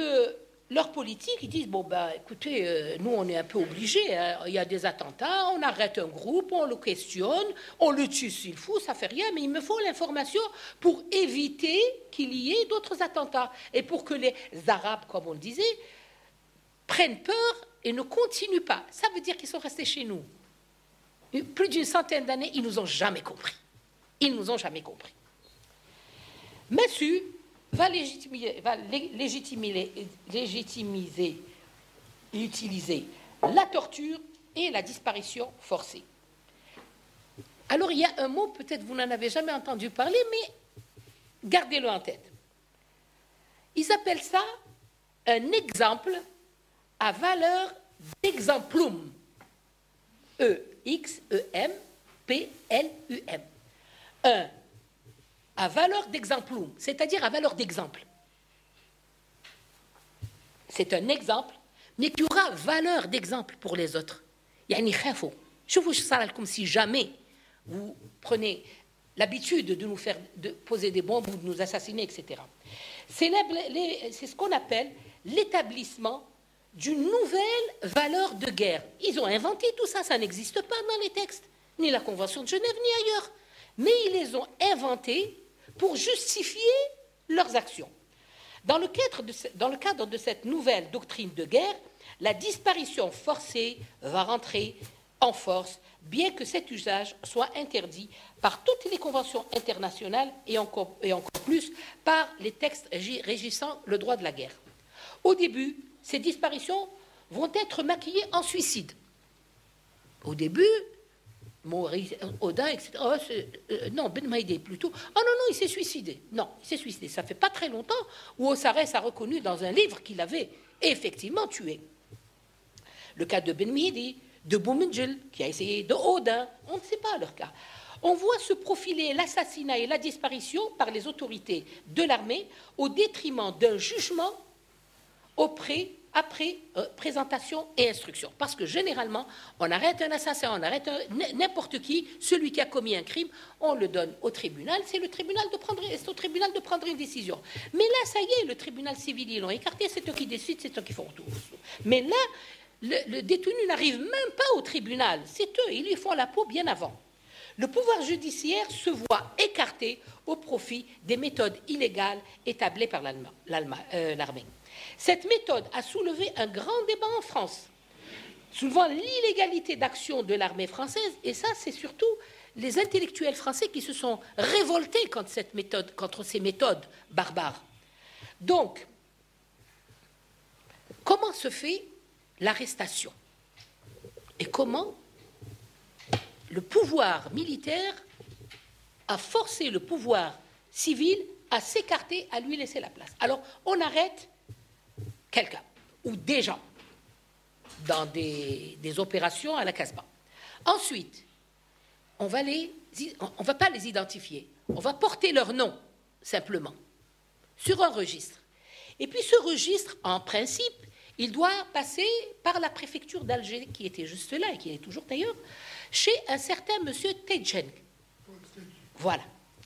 leur politique, ils disent, bon, ben, écoutez, nous, on est un peu obligés, hein, il y a des attentats, on arrête un groupe, on le questionne, on le tue s'il faut, ça fait rien, mais il me faut l'information pour éviter qu'il y ait d'autres attentats. Et pour que les Arabes, comme on le disait, prennent peur et ne continuent pas. Ça veut dire qu'ils sont restés chez nous. Plus d'une centaine d'années, ils ne nous ont jamais compris. Ils nous ont jamais compris. Massu va légitimiser et utiliser la torture et la disparition forcée. Alors, il y a un mot, peut-être vous n'en avez jamais entendu parler, mais gardez-le en tête. Ils appellent ça un exemple à valeur d'exemplum. E-X-E-M-P-L-U-M. Un à valeur d'exemplum, c'est-à-dire à valeur d'exemple. C'est un exemple, mais qui aura valeur d'exemple pour les autres. Yani khafou. Je vous dis comme si jamais vous prenez l'habitude de nous faire poser des bombes ou de nous assassiner, etc. C'est ce qu'on appelle l'établissement d'une nouvelle valeur de guerre. Ils ont inventé tout ça, ça n'existe pas dans les textes, ni la Convention de Genève, ni ailleurs. Mais ils les ont inventés pour justifier leurs actions. Dans le cadre de cette nouvelle doctrine de guerre, la disparition forcée va rentrer en force, bien que cet usage soit interdit par toutes les conventions internationales et encore plus par les textes régissant le droit de la guerre. Au début, ces disparitions vont être maquillées en suicide. Au début, Maurice Audin, etc. Non, Ben Maïdé plutôt. Oh non, il s'est suicidé. Non, il s'est suicidé. Ça fait pas très longtemps où Osarès a reconnu dans un livre qu'il avait effectivement tué. Le cas de Ben Maïdé, de Boumendjel, qui a essayé, de Audin, on ne sait pas leur cas. On voit se profiler l'assassinat et la disparition par les autorités de l'armée au détriment d'un jugement après présentation et instruction. Parce que généralement, on arrête un assassin, on arrête n'importe qui, celui qui a commis un crime, on le donne au tribunal, c'est au tribunal de prendre une décision. Mais là, ça y est, le tribunal civil, ils l'ont écarté, c'est eux qui décident, c'est eux qui font tout. Mais là, le détenu n'arrive même pas au tribunal, c'est eux, ils lui font la peau bien avant. Le pouvoir judiciaire se voit écarté au profit des méthodes illégales établies par l'armée. Cette méthode a soulevé un grand débat en France, soulevant l'illégalité d'action de l'armée française, et ça, c'est surtout les intellectuels français qui se sont révoltés contre ces méthodes barbares. Donc, comment se fait l'arrestation? Et comment le pouvoir militaire a forcé le pouvoir civil à s'écarter, à lui laisser la place? Alors, on arrête quelqu'un ou des gens dans des opérations à la Casbah. Ensuite, on va les on va pas les identifier. On va porter leur nom, simplement, sur un registre. Et puis ce registre, en principe, il doit passer par la préfecture d'Alger, qui était juste là, et qui est toujours d'ailleurs, chez un certain monsieur Tejen. Voilà.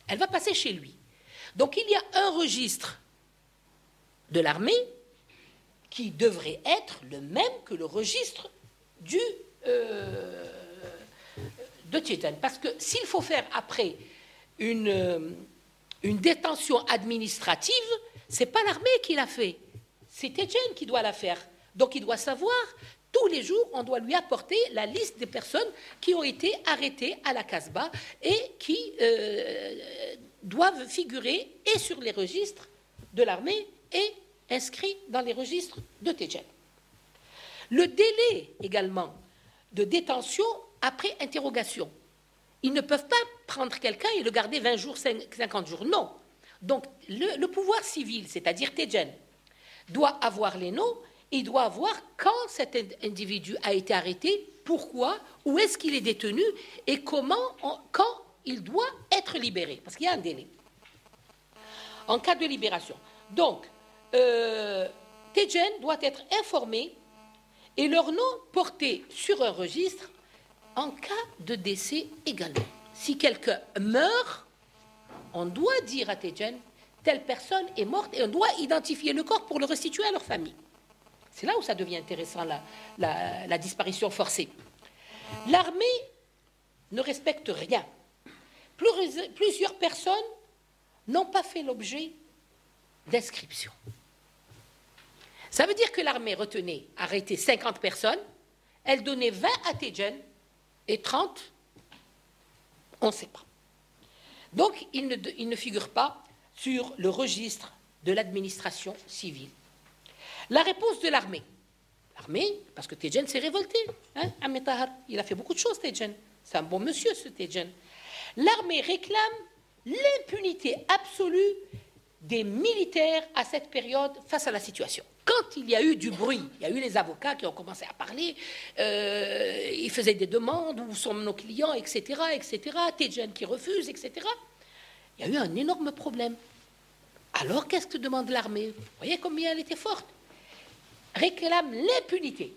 Elle va passer chez lui. Donc il y a un registre de l'armée qui devrait être le même que le registre de Tejen. Parce que s'il faut faire après une détention administrative, ce n'est pas l'armée qui l'a fait, c'est Tejen qui doit la faire. Donc il doit savoir, tous les jours, on doit lui apporter la liste des personnes qui ont été arrêtées à la Casbah et qui doivent figurer et sur les registres de l'armée et inscrits dans les registres de Tejen. Le délai également de détention après interrogation. Ils ne peuvent pas prendre quelqu'un et le garder 20 jours, 50 jours. Non. Donc, le pouvoir civil, c'est-à-dire Tejen, doit avoir les noms et il doit avoir quand cet individu a été arrêté, pourquoi, où est-ce qu'il est détenu et comment, quand il doit être libéré. Parce qu'il y a un délai. En cas de libération. Donc, Tejen doit être informé et leur nom porté sur un registre en cas de décès également. Si quelqu'un meurt, on doit dire à Tejen, telle personne est morte et on doit identifier le corps pour le restituer à leur famille. C'est là où ça devient intéressant, la disparition forcée. L'armée ne respecte rien. Plusieurs personnes n'ont pas fait l'objet d'inscription. Ça veut dire que l'armée retenait, arrêtait 50 personnes, elle donnait 20 à Tejen et 30, on ne sait pas. Donc, il ne figure pas sur le registre de l'administration civile. La réponse de l'armée. L'armée, parce que Tejen s'est révolté. Hein, Ahmed Tahar, il a fait beaucoup de choses, Tejen. C'est un bon monsieur, ce Tejen. L'armée réclame l'impunité absolue des militaires à cette période face à la situation. Quand il y a eu du bruit, il y a eu les avocats qui ont commencé à parler, ils faisaient des demandes, où sont nos clients, etc., Tejen qui refuse, etc. Il y a eu un énorme problème. Alors, qu'est-ce que demande l'armée? Vous voyez combien elle était forte. Réclame l'impunité,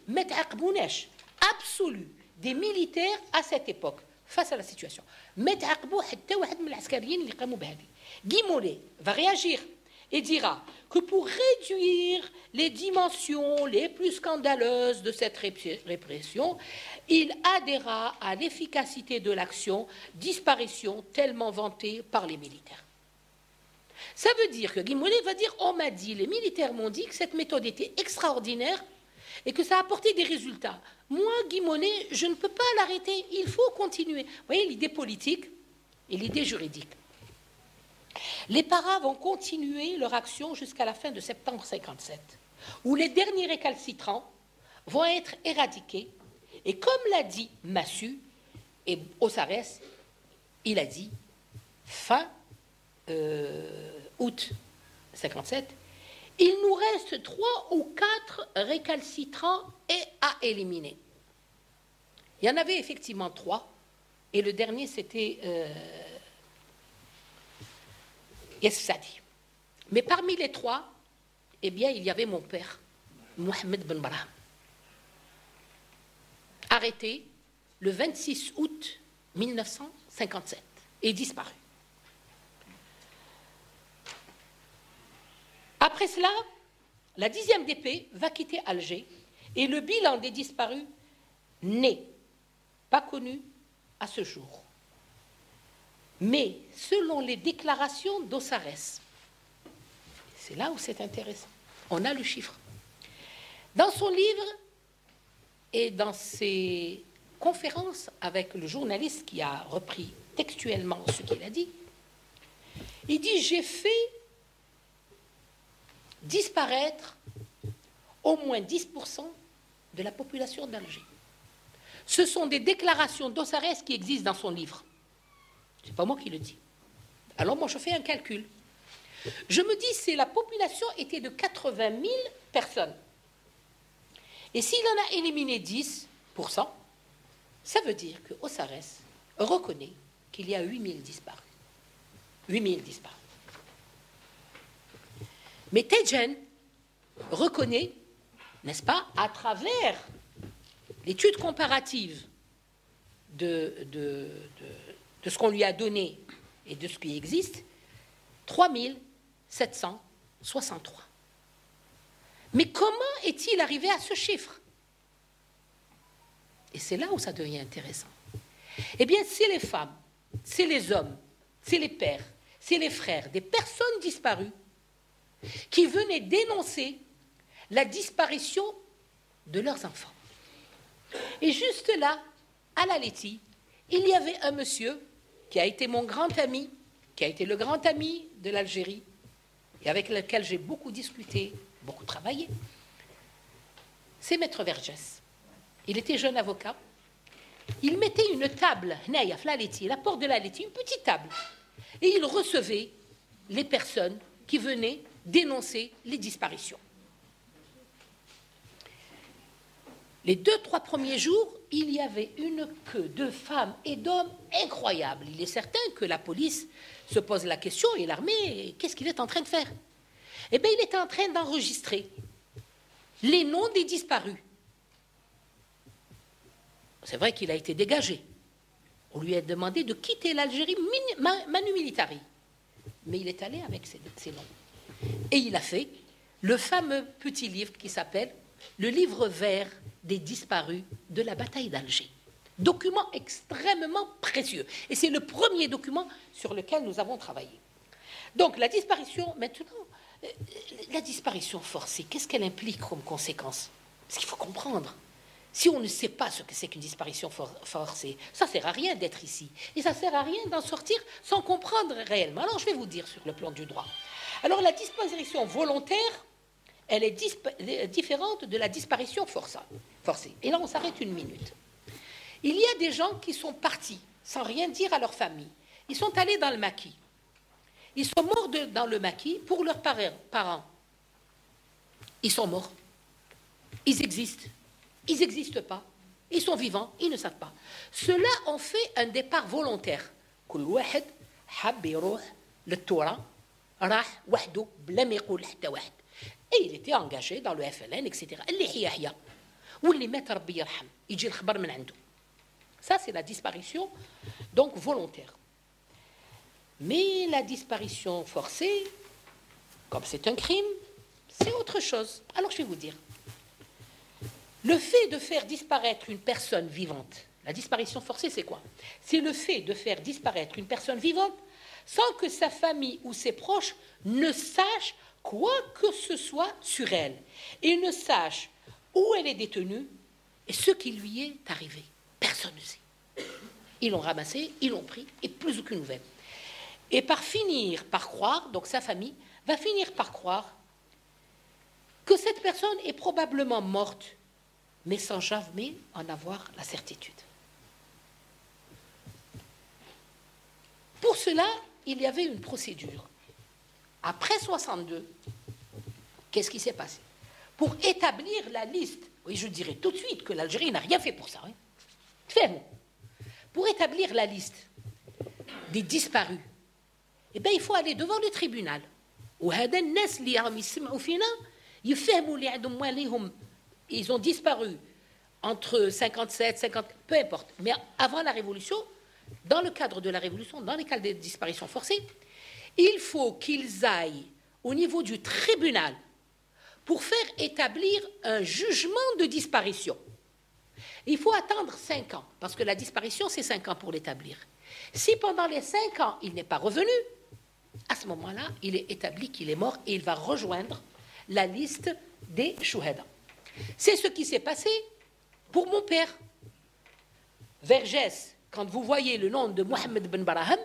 absolue des militaires à cette époque, face à la situation. Guy Mollet va réagir et dira que pour réduire les dimensions les plus scandaleuses de cette répression, il adhéra à l'efficacité de l'action disparition tellement vantée par les militaires. Ça veut dire que Guy Mollet va dire, on m'a dit, les militaires m'ont dit que cette méthode était extraordinaire et que ça a apporté des résultats. Moi, Guy Mollet, je ne peux pas l'arrêter, il faut continuer. Vous voyez l'idée politique et l'idée juridique. Les paras vont continuer leur action jusqu'à la fin de septembre 57, où les derniers récalcitrants vont être éradiqués. Et comme l'a dit Massu et Ossares, il a dit fin août 57, il nous reste 3 ou 4 récalcitrants à éliminer. Il y en avait effectivement 3, et le dernier c'était Yassadi. Mais parmi les 3, eh bien, il y avait mon père, Mohamed Ben Brahim, arrêté le 26 août 1957 et disparu. Après cela, la 10e DP va quitter Alger et le bilan des disparus n'est pas connu à ce jour. Mais selon les déclarations d'Ossares, c'est là où c'est intéressant, on a le chiffre. Dans son livre et dans ses conférences avec le journaliste qui a repris textuellement ce qu'il a dit, il dit « J'ai fait disparaître au moins 10% de la population d'Alger. » Ce sont des déclarations d'Ossares qui existent dans son livre. Ce n'est pas moi qui le dis. Alors moi, je fais un calcul. Je me dis, si la population était de 80 000 personnes, et s'il en a éliminé 10%, ça veut dire que Ossares reconnaît qu'il y a 8000 disparus. 8000 disparus. Mais Tejen reconnaît, n'est-ce pas, à travers l'étude comparative de ce qu'on lui a donné et de ce qui existe, 3763. Mais comment est-il arrivé à ce chiffre? Et c'est là où ça devient intéressant. Eh bien, c'est les femmes, c'est les hommes, c'est les pères, c'est les frères, des personnes disparues qui venaient dénoncer la disparition de leurs enfants. Et juste là, à la laiterie, il y avait un monsieur qui a été mon grand ami, qui a été le grand ami de l'Algérie, et avec lequel j'ai beaucoup discuté, beaucoup travaillé. C'est Maître Vergès. Il était jeune avocat. Il mettait une table, la porte de la laiterie, une petite table, et il recevait les personnes qui venaient dénoncer les disparitions. Les 2-3 premiers jours, il y avait une queue de femmes et d'hommes incroyable. Il est certain que la police se pose la question, et l'armée, qu'est-ce qu'il est en train de faire? Eh bien, il était en train d'enregistrer les noms des disparus. C'est vrai qu'il a été dégagé. On lui a demandé de quitter l'Algérie manu militari. Mais il est allé avec ses noms. Et il a fait le fameux petit livre qui s'appelle « Le livre vert des disparus de la bataille d'Alger ». Document extrêmement précieux. Et c'est le premier document sur lequel nous avons travaillé. Donc la disparition, maintenant, la disparition forcée, qu'est-ce qu'elle implique comme conséquence? Parce qu'il faut comprendre. Si on ne sait pas ce que c'est qu'une disparition forcée, ça ne sert à rien d'être ici. Et ça ne sert à rien d'en sortir sans comprendre réellement. Alors je vais vous dire sur le plan du droit. Alors la disparition volontaire, elle est différente de la disparition forcée. Et là, on s'arrête une minute. Il y a des gens qui sont partis sans rien dire à leur famille. Ils sont allés dans le maquis. Ils sont morts dans le maquis pour leurs parents. Ils sont morts. Ils existent. Ils n'existent pas. Ils sont vivants. Ils ne savent pas. Ceux-là ont fait un départ volontaire. كل واحد حب يروح للتورا راح وحده بلا ما يقول حتى واحد. Et il était engagé dans le FLN, etc. اللي حيا واللي مات ربي يرحم يجي الخبر من عنده. Ça, c'est la disparition, donc volontaire. Mais la disparition forcée, comme c'est un crime, c'est autre chose. Alors, je vais vous dire. Le fait de faire disparaître une personne vivante, la disparition forcée, c'est quoi? C'est le fait de faire disparaître une personne vivante sans que sa famille ou ses proches ne sachent quoi que ce soit sur elle et ne sachent où elle est détenue et ce qui lui est arrivé. Personne ne sait. Ils l'ont ramassé, ils l'ont pris, et plus aucune nouvelle. Et finir par croire, donc sa famille va finir par croire que cette personne est probablement morte, mais sans jamais en avoir la certitude. Pour cela, il y avait une procédure. Après 62, qu'est-ce qui s'est passé? Pour établir la liste, oui, je dirais tout de suite que l'Algérie n'a rien fait pour ça. Hein. Pour établir la liste des disparus, eh bien, il faut aller devant le tribunal. Ils ont disparu entre 57, 50, peu importe. Mais avant la Révolution, dans le cadre de la Révolution, dans les cas de disparition forcée, il faut qu'ils aillent au niveau du tribunal pour faire établir un jugement de disparition. Il faut attendre 5 ans, parce que la disparition, c'est 5 ans pour l'établir. Si pendant les 5 ans, il n'est pas revenu, à ce moment-là, il est établi qu'il est mort et il va rejoindre la liste des chouhada. C'est ce qui s'est passé pour mon père. Vergès, quand vous voyez le nom de Mohamed Ben Baraham,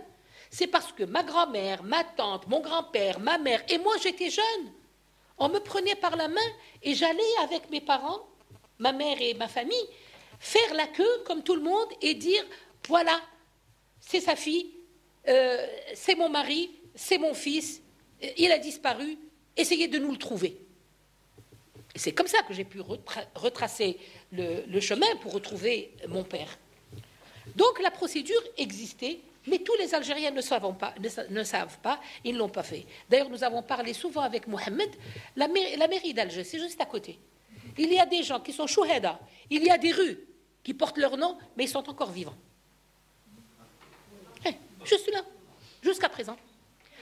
c'est parce que ma grand-mère, ma tante, mon grand-père, ma mère et moi, j'étais jeune. On me prenait par la main et j'allais avec mes parents, ma mère et ma famille, faire la queue comme tout le monde et dire, voilà, c'est sa fille, c'est mon mari, c'est mon fils, il a disparu, essayez de nous le trouver. Et c'est comme ça que j'ai pu retracer le chemin pour retrouver mon père. Donc la procédure existait Mais tous les Algériens ne savent pas, ils ne l'ont pas fait. D'ailleurs, nous avons parlé souvent avec Mohamed, la mairie d'Alger, c'est juste à côté. Il y a des gens qui sont chouhada, il y a des rues qui portent leur nom, mais ils sont encore vivants. Je suis là, jusqu'à présent.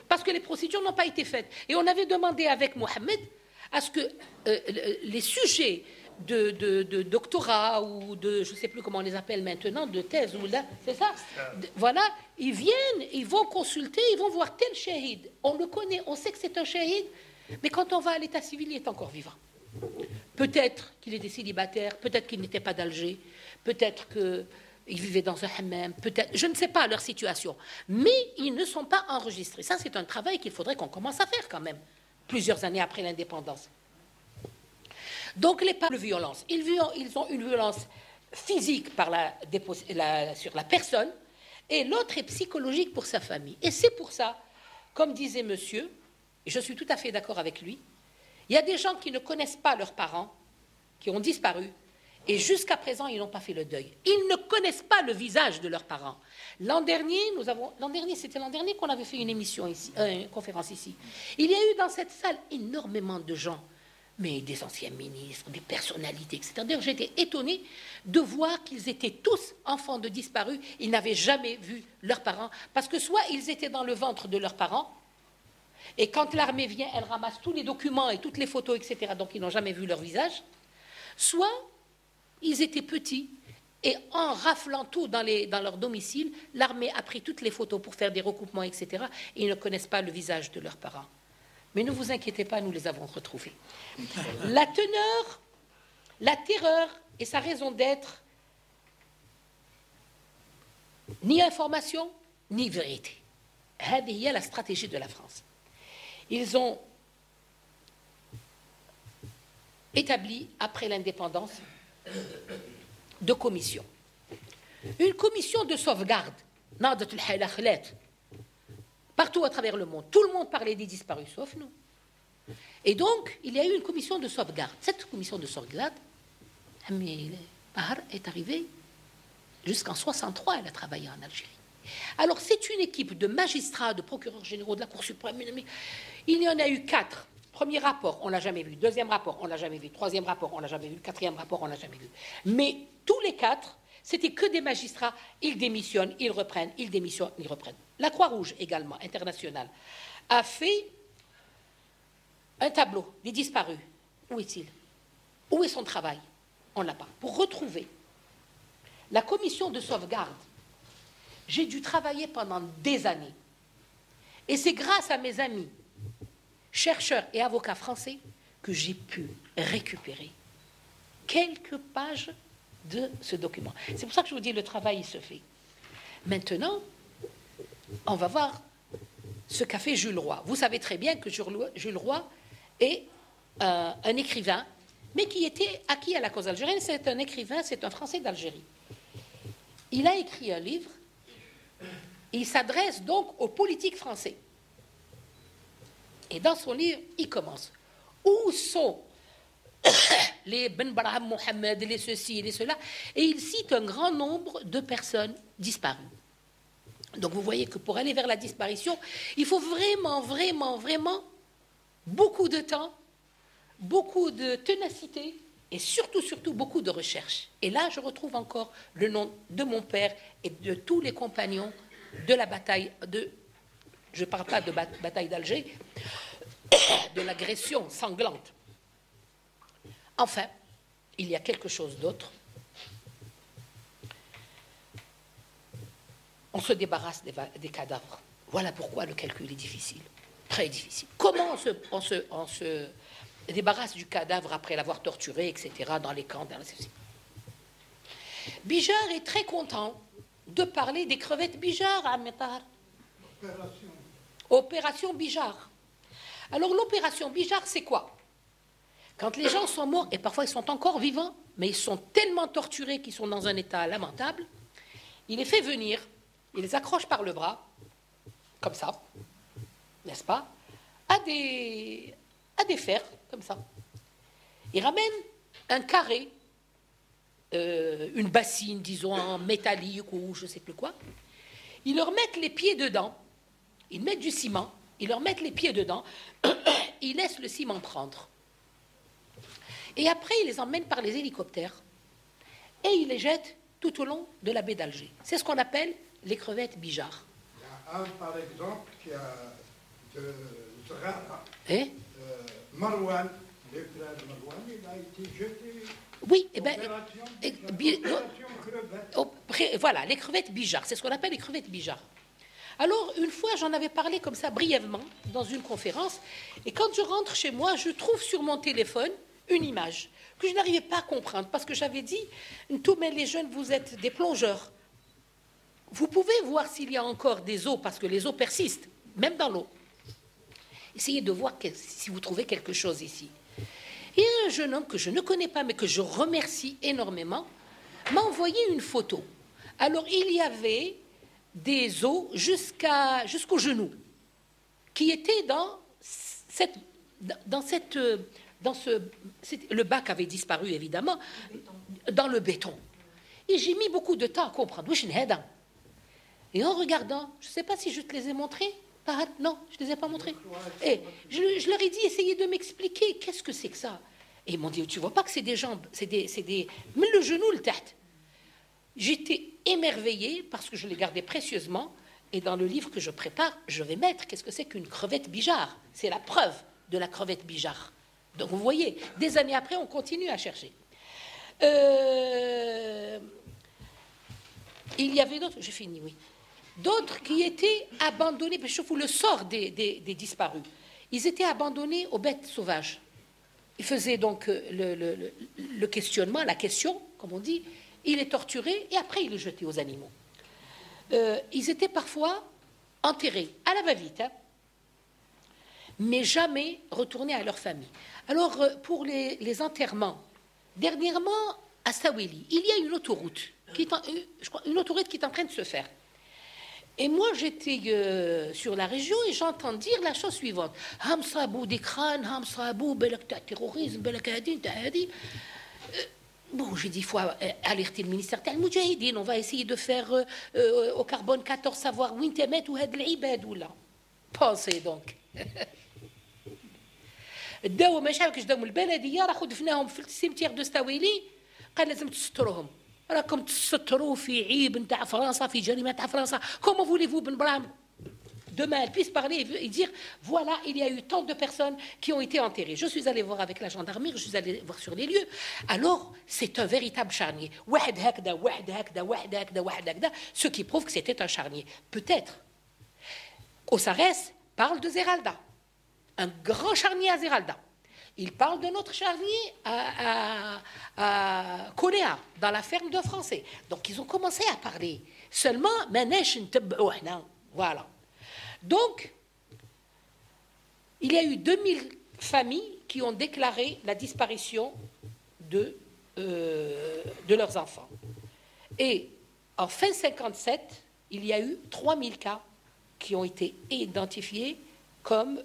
Parce que les procédures n'ont pas été faites. Et on avait demandé avec Mohamed à ce que les sujets de doctorat ou de, je ne sais plus comment on les appelle maintenant, de thèse, ou là, c'est ça. Voilà, ils viennent, ils vont consulter, ils vont voir tel shahid. On le connaît, on sait que c'est un shahid, mais quand on va à l'état civil, il est encore vivant. Peut-être qu'il était célibataire, peut-être qu'il n'était pas d'Alger, peut-être qu'ils vivaient dans un hammam, peut-être, je ne sais pas leur situation, mais ils ne sont pas enregistrés. Ça, c'est un travail qu'il faudrait qu'on commence à faire quand même, plusieurs années après l'indépendance. Donc, les pas de violence, ils ont une violence physique sur la personne, et l'autre est psychologique pour sa famille. Et c'est pour ça, comme disait monsieur, et je suis tout à fait d'accord avec lui, il y a des gens qui ne connaissent pas leurs parents, qui ont disparu, et jusqu'à présent, ils n'ont pas fait le deuil. Ils ne connaissent pas le visage de leurs parents. C'était l'an dernier qu'on avait fait une émission ici, une conférence ici. Il y a eu dans cette salle énormément de gens, mais des anciens ministres, des personnalités, etc. D'ailleurs, j'étais étonnée de voir qu'ils étaient tous enfants de disparus. Ils n'avaient jamais vu leurs parents, parce que soit ils étaient dans le ventre de leurs parents, et quand l'armée vient, elle ramasse tous les documents et toutes les photos, etc. Donc, ils n'ont jamais vu leur visage. Soit ils étaient petits, et en raflant tout dans leur domicile, l'armée a pris toutes les photos pour faire des recoupements, etc. Et ils ne connaissent pas le visage de leurs parents. Mais ne vous inquiétez pas, nous les avons retrouvés. La teneur, la terreur et sa raison d'être, ni information, ni vérité. Il y a la stratégie de la France. Ils ont établi, après l'indépendance, 2 commissions. Une commission de sauvegarde, partout à travers le monde. Tout le monde parlait des disparus, sauf nous. Et donc, il y a eu une commission de sauvegarde. Cette commission de sauvegarde, Bahar est arrivée jusqu'en 63, elle a travaillé en Algérie. Alors, c'est une équipe de magistrats, de procureurs généraux de la Cour suprême. Il y en a eu 4. Premier rapport, on ne l'a jamais vu. Deuxième rapport, on ne l'a jamais vu. Troisième rapport, on ne l'a jamais vu. Quatrième rapport, on ne l'a jamais vu. Mais tous les 4, c'était que des magistrats. Ils démissionnent, ils reprennent, ils démissionnent, ils reprennent. La Croix-Rouge, également, internationale, a fait un tableau des disparus. Où est-il? Où est son travail? On ne l'a pas. Pour retrouver la commission de sauvegarde, j'ai dû travailler pendant des années. Et c'est grâce à mes amis, chercheurs et avocats français, que j'ai pu récupérer quelques pages de ce document. C'est pour ça que je vous dis, le travail, il se fait. Maintenant, on va voir ce qu'a fait Jules Roy. Vous savez très bien que Jules Roy est un écrivain, mais qui était acquis à la cause algérienne. C'est un écrivain, c'est un Français d'Algérie. Il a écrit un livre. Il s'adresse donc aux politiques français. Et dans son livre, il commence. Où sont les Ben Braham Mohamed, les ceci et les cela? Et il cite un grand nombre de personnes disparues. Donc vous voyez que pour aller vers la disparition, il faut vraiment, vraiment, vraiment beaucoup de temps, beaucoup de ténacité et surtout, surtout beaucoup de recherche. Et là, je retrouve encore le nom de mon père et de tous les compagnons de la bataille je ne parle pas de bataille d'Alger, de l'agression sanglante. Enfin, il y a quelque chose d'autre. On se débarrasse des cadavres. Voilà pourquoi le calcul est difficile, très difficile. Comment on se débarrasse du cadavre après l'avoir torturé, etc., dans les camps, Bijard est très content de parler des crevettes Bijard à Métar. Opération Bijard. Alors l'opération Bijard, c'est quoi? Quand les gens sont morts, et parfois ils sont encore vivants, mais ils sont tellement torturés qu'ils sont dans un état lamentable, il les fait venir, il les accroche par le bras, comme ça, n'est-ce pas, à des fers, comme ça. Il ramène un carré, une bassine, disons, en métallique ou je ne sais plus quoi. Ils leur mettent les pieds dedans, ils mettent du ciment, ils leur mettent les pieds dedans, ils laissent le ciment prendre. Et après, ils les emmènent par les hélicoptères et ils les jettent tout au long de la baie d'Alger. C'est ce qu'on appelle les crevettes bijards. Il y a un, par exemple, qui a de Zrara. Marwan, le frère de Marwan, il a été jeté. Oui, eh bien, crevette. voilà, les crevettes bijards, c'est ce qu'on appelle les crevettes bijards. Alors, une fois, j'en avais parlé comme ça brièvement dans une conférence, et quand je rentre chez moi, je trouve sur mon téléphone une image que je n'arrivais pas à comprendre, parce que j'avais dit, tous les jeunes, vous êtes des plongeurs. Vous pouvez voir s'il y a encore des eaux, parce que les eaux persistent, même dans l'eau. Essayez de voir si vous trouvez quelque chose ici. Et un jeune homme que je ne connais pas, mais que je remercie énormément, m'a envoyé une photo. Alors, il y avait des os jusqu'au genou, qui étaient le bac avait disparu, évidemment, dans le béton. Et j'ai mis beaucoup de temps à comprendre. Et en regardant, je ne sais pas si je te les ai montrés. Non, je ne les ai pas montrés. Et je leur ai dit, essayez de m'expliquer, qu'est-ce que c'est que ça? Et ils m'ont dit, tu vois pas que c'est des jambes, c'est des... Mais le genou, le tête. J'étais émerveillée parce que je les gardais précieusement. Et dans le livre que je prépare, je vais mettre qu'est-ce que c'est qu'une crevette bijard. C'est la preuve de la crevette bijard. Donc vous voyez, des années après, on continue à chercher. Il y avait d'autres, j'ai fini, oui. D'autres qui étaient abandonnés, je trouve le sort des disparus. Ils étaient abandonnés aux bêtes sauvages. Ils faisaient donc le questionnement, la question, comme on dit. Il est torturé et après il est jeté aux animaux. Ils étaient parfois enterrés à la va-vite, hein, mais jamais retournés à leur famille. Alors, pour les enterrements, dernièrement, à Saweli, il y a une autoroute, une autoroute qui est en train de se faire. Et moi, j'étais sur la région et j'entends dire la chose suivante. Hamsabou des crânes, Hamsabou, belak terrorisme, belak hadin, tahadi. Bon, j'ai dit, il faut alerter le ministère de Moudjahidine. On va essayer de faire au carbone 14 savoir où internet ou had l'ibad ou là. Pensez donc. الدواء ما شافكش داو البلديه راه خدفناهم في السيمتير دو ستاويلي قال لازم تستروهم راكم تستروا في عيب نتاع فرنسا في جريمه تاع فرنسا comment voulez-vous بن برام demain elle puisse parler et dire voilà il y a eu tant de personnes qui ont été enterrées. Je suis allé voir avec la gendarmerie, je suis allé voir sur les lieux. Alors c'est un véritable charnier. Ce qui prouve que c'était un charnier. Peut-être. Osarès parle de Zeralda. Un grand charnier à Zeralda. Il parle de notre charnier à Coléa, dans la ferme de Français. Donc, ils ont commencé à parler. Seulement, voilà. Donc, il y a eu 2000 familles qui ont déclaré la disparition de leurs enfants. Et en fin 57, il y a eu 3000 cas qui ont été identifiés comme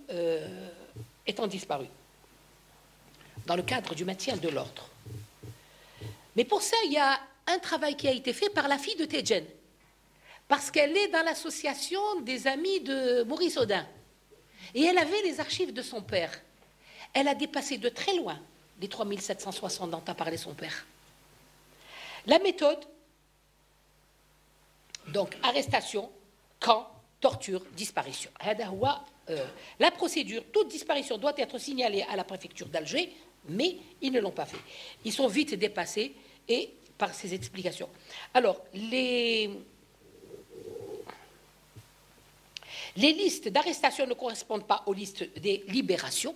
étant disparus dans le cadre du maintien de l'ordre. Mais pour ça, il y a un travail qui a été fait par la fille de Tejen, parce qu'elle est dans l'association des amis de Maurice Audin. Et elle avait les archives de son père. Elle a dépassé de très loin les 3760 dont a parlé son père. La méthode, donc arrestation, camp, torture, disparition. La procédure, toute disparition doit être signalée à la préfecture d'Alger, mais ils ne l'ont pas fait. Ils sont vite dépassés et par ces explications. Alors, les listes d'arrestation ne correspondent pas aux listes des libérations,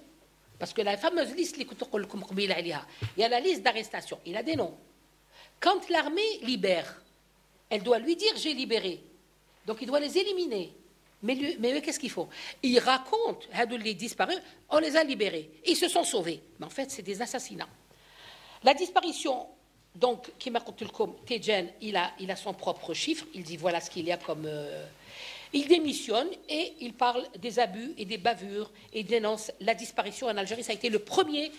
parce que la fameuse liste, il y a la liste d'arrestation, il a des noms. Quand l'armée libère, elle doit lui dire « j'ai libéré ». Donc, il doit les éliminer. Mais eux, qu'est-ce qu'ils font? Ils racontent, les disparus, on les a libérés. Ils se sont sauvés. Mais en fait, c'est des assassinats. La disparition, donc, qui m'a raconté le com, Tejen, il a son propre chiffre. Il dit voilà ce qu'il y a comme. Il démissionne et il parle des abus et des bavures et dénonce la disparition en Algérie. Ça a été le premier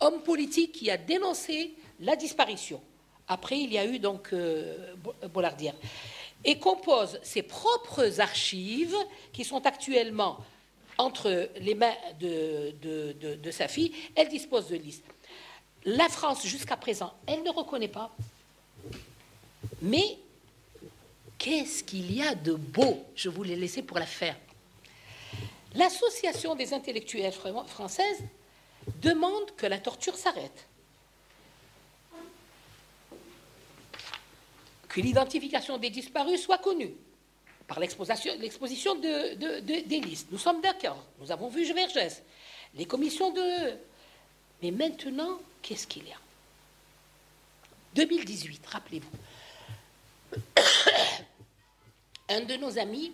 homme politique qui a dénoncé la disparition. Après, il y a eu donc Bolardière. et compose ses propres archives qui sont actuellement entre les mains de sa fille. Elle dispose de listes. La France, jusqu'à présent, elle ne reconnaît pas. Mais qu'est-ce qu'il y a de beau? Je vous l'ai laissé pour la faire. L'Association des intellectuels françaises demande que la torture s'arrête, que l'identification des disparus soit connue par l'exposition des listes. Nous sommes d'accord, nous avons vu Vergès, les commissions de... Mais maintenant, qu'est-ce qu'il y a? 2018, rappelez-vous. Un de nos amis,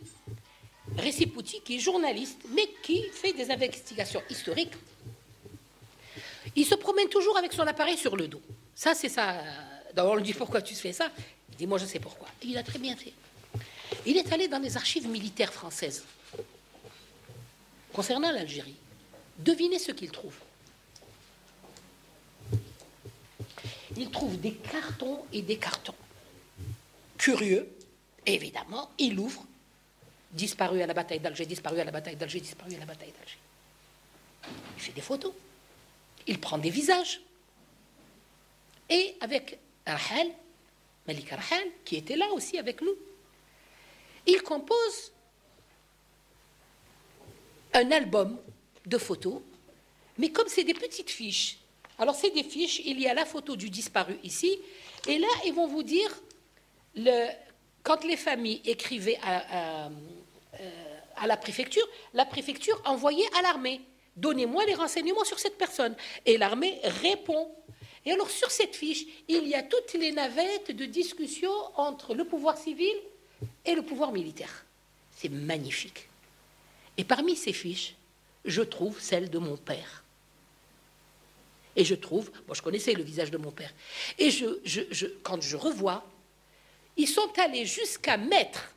Récit Pouty, qui est journaliste, mais qui fait des investigations historiques, il se promène toujours avec son appareil sur le dos. Ça, c'est ça. D'abord, on lui dit, pourquoi tu fais ça? Il dit, moi, je sais pourquoi. Et il a très bien fait. Il est allé dans les archives militaires françaises concernant l'Algérie. Devinez ce qu'il trouve. Il trouve des cartons et des cartons. Curieux, évidemment, il ouvre. Disparu à la bataille d'Alger, disparu à la bataille d'Alger, disparu à la bataille d'Alger. Il fait des photos. Il prend des visages. Et avec Rahal, Malik Rahal, qui était là aussi avec nous, il compose un album de photos, mais comme c'est des petites fiches. Alors c'est des fiches, il y a la photo du disparu ici, et là ils vont vous dire, quand les familles écrivaient à la préfecture envoyait à l'armée, donnez-moi les renseignements sur cette personne. Et l'armée répond. Et alors sur cette fiche, il y a toutes les navettes de discussion entre le pouvoir civil et le pouvoir militaire. C'est magnifique. Et parmi ces fiches, je trouve celle de mon père. Et je trouve, moi je connaissais le visage de mon père, et quand je revois, ils sont allés jusqu'à mettre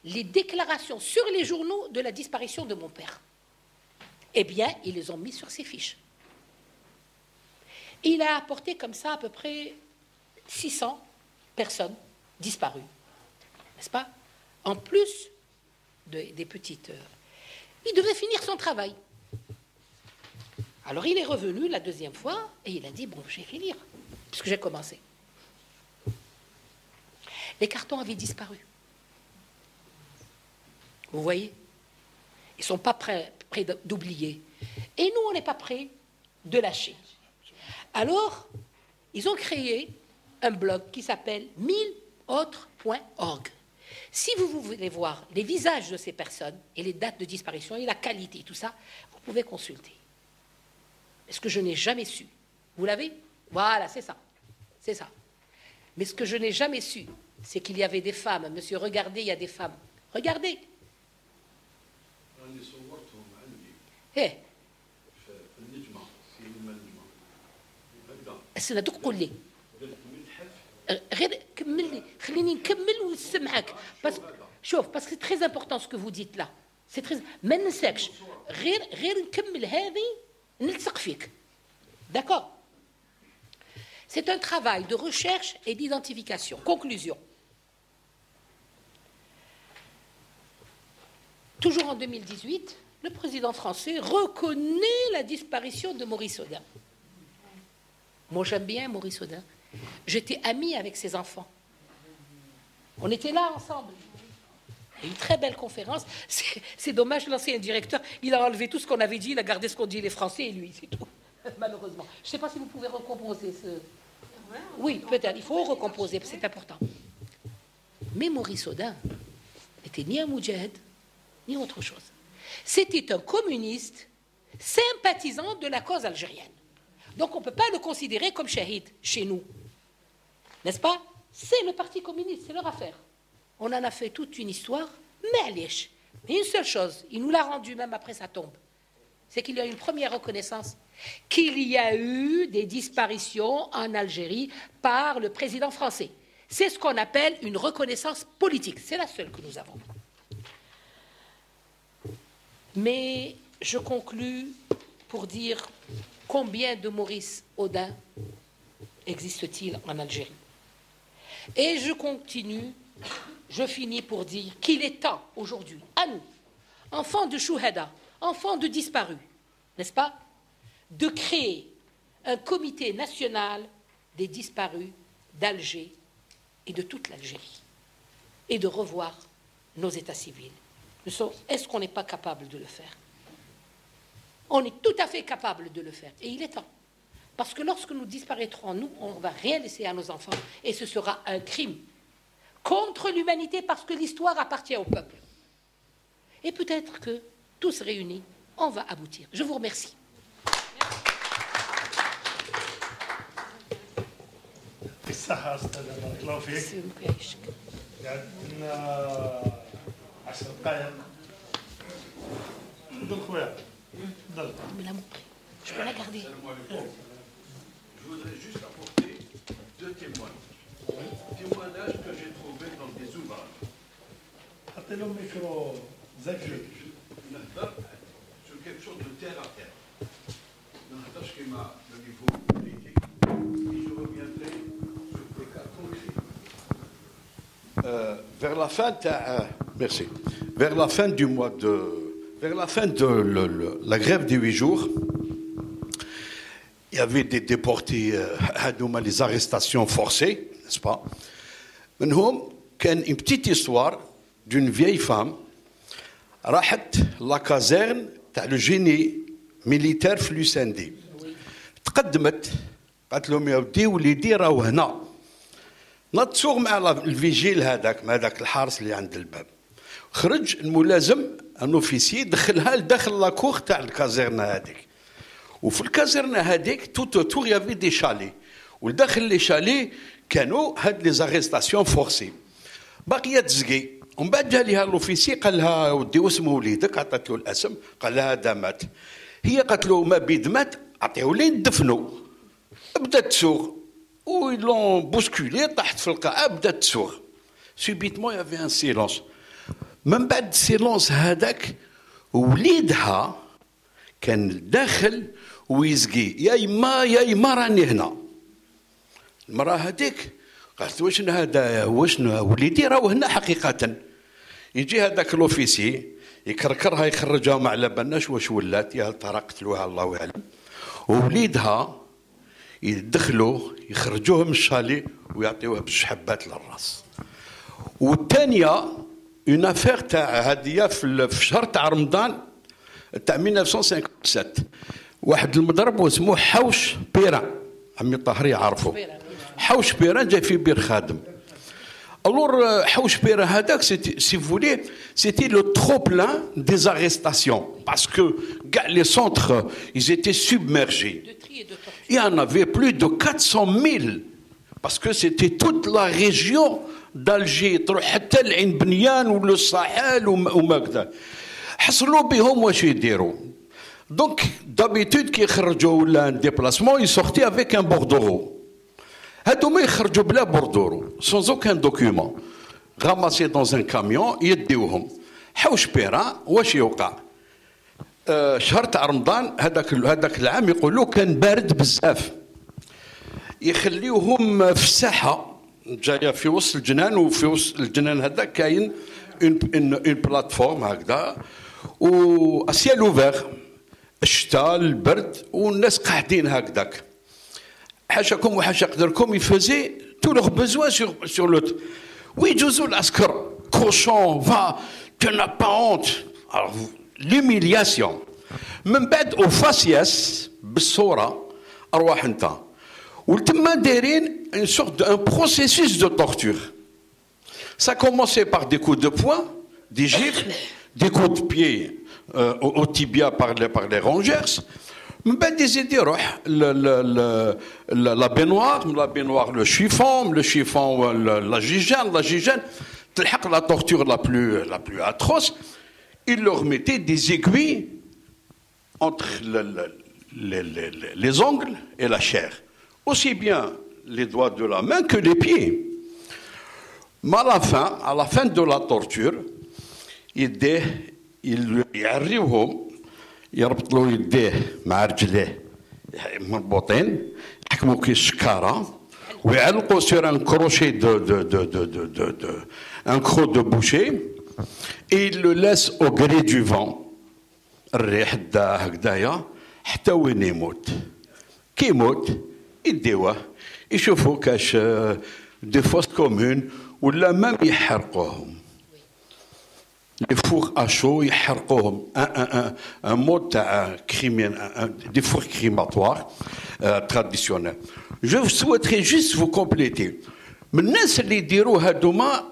les déclarations sur les journaux de la disparition de mon père. Eh bien, ils les ont mis sur ces fiches. Et il a apporté comme ça à peu près 600 personnes disparues, n'est-ce pas? En plus des petites... il devait finir son travail. Alors il est revenu la deuxième fois et il a dit, bon, je vais finir, puisque j'ai commencé. Les cartons avaient disparu. Vous voyez? Ils ne sont pas prêts d'oublier. Et nous, on n'est pas prêts de lâcher. Alors, ils ont créé un blog qui s'appelle 1000autres.org. Si vous voulez voir les visages de ces personnes et les dates de disparition et la qualité, tout ça, vous pouvez consulter. Mais ce que je n'ai jamais su, vous l'avez? Voilà, c'est ça. C'est ça. Mais ce que je n'ai jamais su, c'est qu'il y avait des femmes. Monsieur, regardez, il y a des femmes. Regardez. ايه السنة تقول لي غير كمل لي خليني نكمل ونسمعك بس شوف باسكو تري امبورطون سكو فو ديت لا سي تري ما ننساكش غير نكمل هذه نلصق فيك d'accord. C'est un travail de recherche et d'identification. Conclusion. Toujours en 2018, le président français reconnaît la disparition de Maurice Audin. Moi, j'aime bien Maurice Audin. J'étais amie avec ses enfants. On était là ensemble. Et une très belle conférence. C'est dommage, l'ancien directeur, il a enlevé tout ce qu'on avait dit, il a gardé ce qu'ont dit les Français et lui, c'est tout. Malheureusement. Je ne sais pas si vous pouvez recomposer ce... Oui, peut-être. Il faut recomposer, c'est important. Mais Maurice Audin n'était ni un moudjahid, ni autre chose. C'était un communiste sympathisant de la cause algérienne. Donc on ne peut pas le considérer comme shahid chez nous. N'est-ce pas? C'est le parti communiste, c'est leur affaire. On en a fait toute une histoire, mais une seule chose, il nous l'a rendu même après sa tombe, c'est qu'il y a une première reconnaissance qu'il y a eu des disparitions en Algérie par le président français. C'est ce qu'on appelle une reconnaissance politique. C'est la seule que nous avons. Mais je conclus pour dire combien de Maurice Audin existe-t-il en Algérie. Et je continue je finis pour dire qu'il est temps aujourd'hui, à nous, enfants de Chouhada, enfants de disparus, n'est-ce pas, de créer un comité national des disparus d'Alger et de toute l'Algérie et de revoir nos états civils. Est-ce qu'on n'est pas capable de le faire? On est tout à fait capable de le faire et il est temps. Parce que lorsque nous disparaîtrons, nous, on ne va rien laisser à nos enfants et ce sera un crime contre l'humanité parce que l'histoire appartient au peuple. Et peut-être que, tous réunis, on va aboutir. Je vous remercie. الصحة أستاذ بارك الله فيك. عندنا 10 دقائق. تفضل خويا. تفضل. Je peux la garder. Je voudrais juste apporter 2 témoignages. Témoignages que j'ai trouvés dans des ouvrages. حطي له ميكرو زكي. Sur quelque chose de terre à terre. Dans la tâche qui m'a le niveau politique. Et je reviendrai sur des cas concrets. Vers la fin, merci. Vers la fin du mois de, vers la fin de la grève des 8 jours, il y avait des déportés, les arrestations forcées, n'est-ce pas? منهم كان une petite histoire d'une vieille femme راحت لا كازيرن تاع لو جيني ميليتير في لوساندي. تقدمت قالت لهم يا ودي وليدي راهو هنا. نتصوغ مع الفيجيل هذاك الحارس اللي عند الباب. خرج الملازم ان اوفيسي دخلها لداخل لاكوغ تاع الكازيرنا هذيك. وفي الكازيرنا هذيك تو تور يافي دي شالي. ولداخل لي شالي كانوا هاد لي زاريستاسيون فورسي. باقيه تزقي. ومن بعد جا ليها الاوفيسي قال لها ودي واسمو وليدك؟ عطات له الاسم قال لها هذا مات. هي قالت له ما بيد مات عطيوه لي ندفنوا. بدات تسوغ ويلون بوسكولي طاحت في القاعه بدات تسوغ. سوبيتمون يافي ان سيلونس. من بعد السيلونس هذاك وليدها كان داخل ويزقي يا يما راني هنا. المراه هذيك قالت واش هذا واش وليدي راهو هنا حقيقه. يجي هذاك لوفيسي يكركرها يخرجها ما على بالناش واش ولات يا هل ترى قتلوها الله اعلم. ووليدها يدخلوا يخرجوه من الشالي ويعطيوه بجوج حبات للراس. والثانيه اون افير تاع هذه في الشهر تاع رمضان تاع 1957 واحد المضرب واسمه حوش بيران. عمي طاهر يعرفوا حوش بيران جاي في بير خادم. Alors, حوش بيران هذاك si vous voulez c'était le trop-plein des arrestations parce que les centres ils étaient submergés. Il y en avait plus de 400 000 parce que c'était toute la région d'Alger تروح حتى لعين بنيان ولا الصحال وما كذا. حصلوا بهم واش يديروا. Donc d'habitude كي يخرجوا ولا ان déplacement ils sortaient avec un bordereau. هادوما يخرجوا بلا بوردورو sans aucun document ramassés dans un camion يديوهم. حوش بيران واش يوقع؟ شهر تاع رمضان هذاك العام يقولوا كان بارد بزاف. يخليوهم في الساحه جايه في وسط الجنان وفي وسط الجنان هذا كاين اون بلاتفورم هكذا و اسيال اوفير الشتاء البرد والناس قاعدين هكذاك. حاشاكم وحاشا قدركم يفوزي تو لوغ بوزوا سور لو ويجوزوا العسكر كوشون فا tu n'as pas honte. Alors, l'humiliation. من بعد وفاسياس بالصوره ارواح انت والتما دايرين une sorte d'un processus de torture. Ça commençait par des coups de poing, des gifles, des coups de pied au tibia par les rongeurs. من بعد يزيد يروح la baignoire le chiffon la gigane تلحق la torture la plus atroce. Il leur mettait des aiguilles entre les ongles et la chair, aussi bien les doigts de la main que les pieds. Mais à la fin de la torture, il يعريوهم يربط له يديه مع رجليه مربوطين يحكموا كي الشكاره ويعلقوا sur un crochet un croc de boucher et ils le laissent au gré du vent. الريح دا هكذايا حتى وين يموت. كي يموت يديوه يشوفوا كاش دي فوس كومون ولا مام يحرقوهم. Les fours à chaud يحرقوهم un mot تاع des fours crématoires traditionnels. Je souhaiterais juste vous compléter. من الناس اللي يديروا هادوما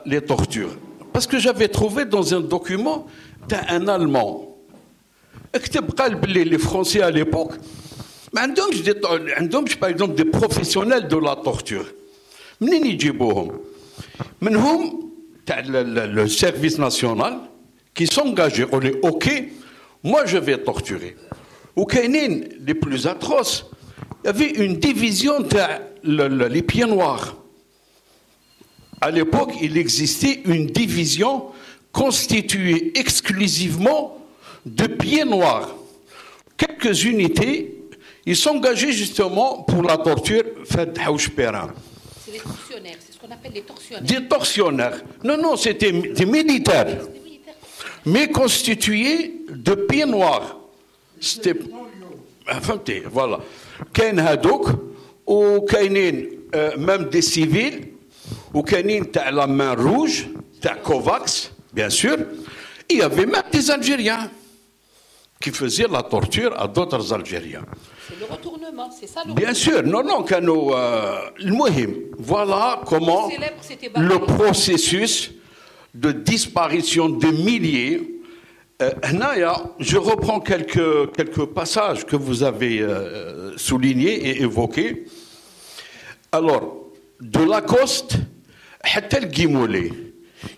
les tortures. Parce que j'avais trouvé dans un document تاع un Allemand. اكتب قال بلي les Français à l'époque ما عندهمش par exemple des professionnels de la torture. منين يجيبوهم؟ منهم تاع le service national qui s'engagent on est OK moi je vais torturer. وكاينين les plus atroces il y avait une division تاع les pieds noirs. À l'époque, il existait une division constituée exclusivement de pieds noirs. Quelques unités, ils s'engageaient justement pour la torture faite à Ouchpérin. C'est les tortionnaires, c'est ce qu'on appelle les tortionnaires. Des tortionnaires. Non, c'était des militaires. Mais constitués de pieds noirs. C'était. Enfin, voilà. Kain Hadouk, ou Kainin, même des civils. Ou Kanin, t'as la main rouge, t'as Kovacs, bien sûr. Il y avait même des Algériens qui faisaient la torture à d'autres Algériens. C'est le retournement, c'est ça le Bien sûr, non, voilà comment le processus de disparition de milliers. Je reprends quelques passages que vous avez soulignés et évoqués. Alors, de Lacoste, Hatel Guimolé,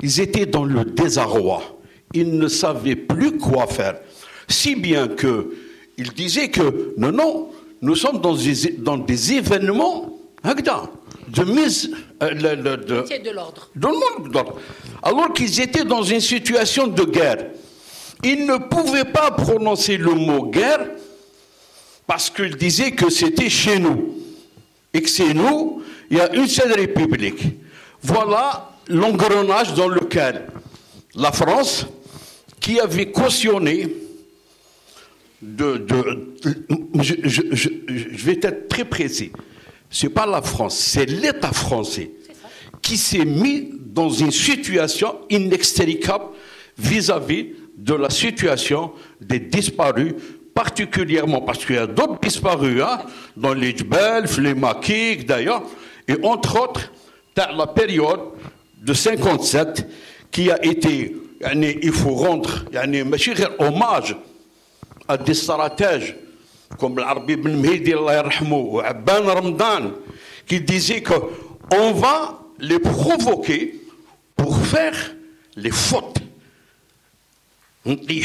ils étaient dans le désarroi. Ils ne savaient plus quoi faire. Si bien qu'ils disaient que non, nous sommes dans des événements de mise de l'ordre. Dans le monde d'ordre. Alors qu'ils étaient dans une situation de guerre. Ils ne pouvaient pas prononcer le mot guerre parce qu'ils disaient que c'était chez nous. Et que c'est nous, il y a une seule république. Voilà l'engrenage dans lequel la France, qui avait cautionné je vais être très précis, ce n'est pas la France, c'est l'État français qui s'est mis dans une situation inextricable vis-à-vis de la situation des disparus, particulièrement parce qu'il y a d'autres disparus, dans les Djbel, les Makik d'ailleurs, et entre autres, dans la période de 57, qui a été, il faut rendre hommage à des stratèges comme l'Arbi Ben Mehdi, ou Abban Ramadan, qui disaient qu'on va les provoquer pour faire les fautes. Et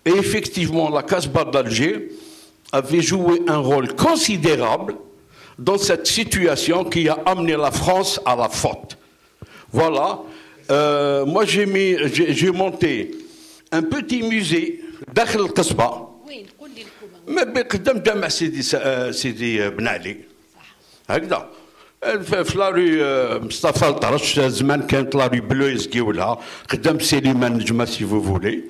effectivement, la Casbah d'Alger avait joué un rôle considérable dans cette situation qui a amené la France à la faute. Voilà. Moi, j'ai monté un petit musée داخل القصبة. ما بقدام جامع سيدي بن علي. هكذا. في لاري مصطفى الطرش زمان كانت لاري بلو يزكيولها قدام سليمان نجمة si vous voulez.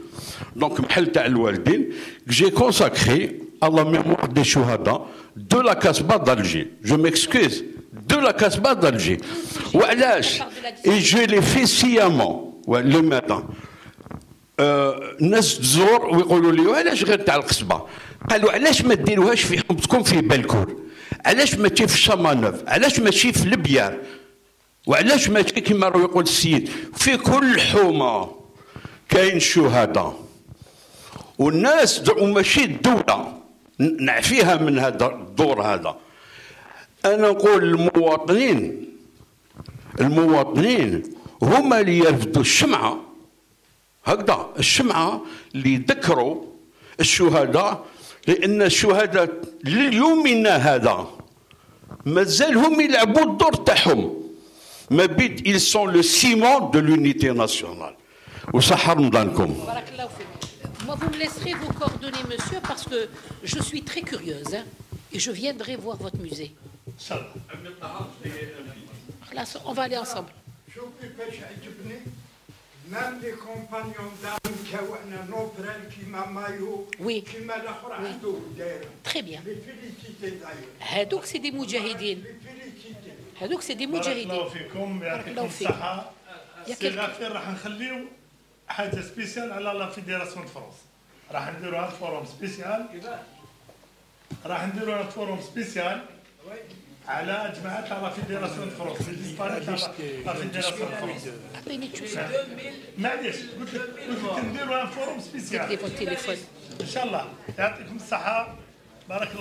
Donc محل تاع الوالدين j'ai consacré à la mémoire des shuhada de la Casbah d'Alger. Je m'excuse. De la Casbah d'Alger. Et je l'ai fait sciemment le matin. الناس تزور ويقولوا لي علاش غير تاع القصبه؟ قالوا علاش ما ديروهاش في حومتكم في بالكور؟ علاش ماشي في الشمانوف؟ علاش ماشي في البيار؟ وعلاش ماشي كما يقول السيد في كل حومه كاين شهداء والناس وماشي الدوله نعفيها من هذا الدور هذا. انا نقول المواطنين هما اللي يرفدوا الشمعه هكذا الشمعة اللي ذكروا الشهداء لأن الشهداء لليومنا هذا مازال هم يلعبوا الدور تاعهم ما بيد ils sont le ciment de l'unité nationale. وصحة رمضانكم. بارك الله فيك. Moi vous me laisserez vos coordonnées monsieur parce que je suis très curieuse. Et je viendrai voir votre musée. ان شاء الله. خلاص on va aller ensemble. شوف كيفاش عجبني مام لي كومبانيون دارهم كاوعنا نوبرال كيما مايو وي. كيما الاخر عنده دايره. Très bien. لي فيليسيتي داير. هادوك سي دي مجاهدين. لي فيليسيتي. هادوك سي دي بارك الله مجاهدين. فيكم، بارك يعطيكم الله فيكم. الصحة. سي لاخير راح نخليو حاجة سبيسيال على لا فيديراسيون دو فرنسا. راح نديروا هذا فورم سبيسيال. راح نديروا هذا فورم سبيسيال على جماعة لا فيديراسيون دو فرنسا. لا فيديراسيون دو فرنسا. أعطيني تشوف. معليش قلت لك نديروا هذا فورم سبيسيال. تكتب التليفون. ان شاء الله. يعطيكم الصحة. بارك الله.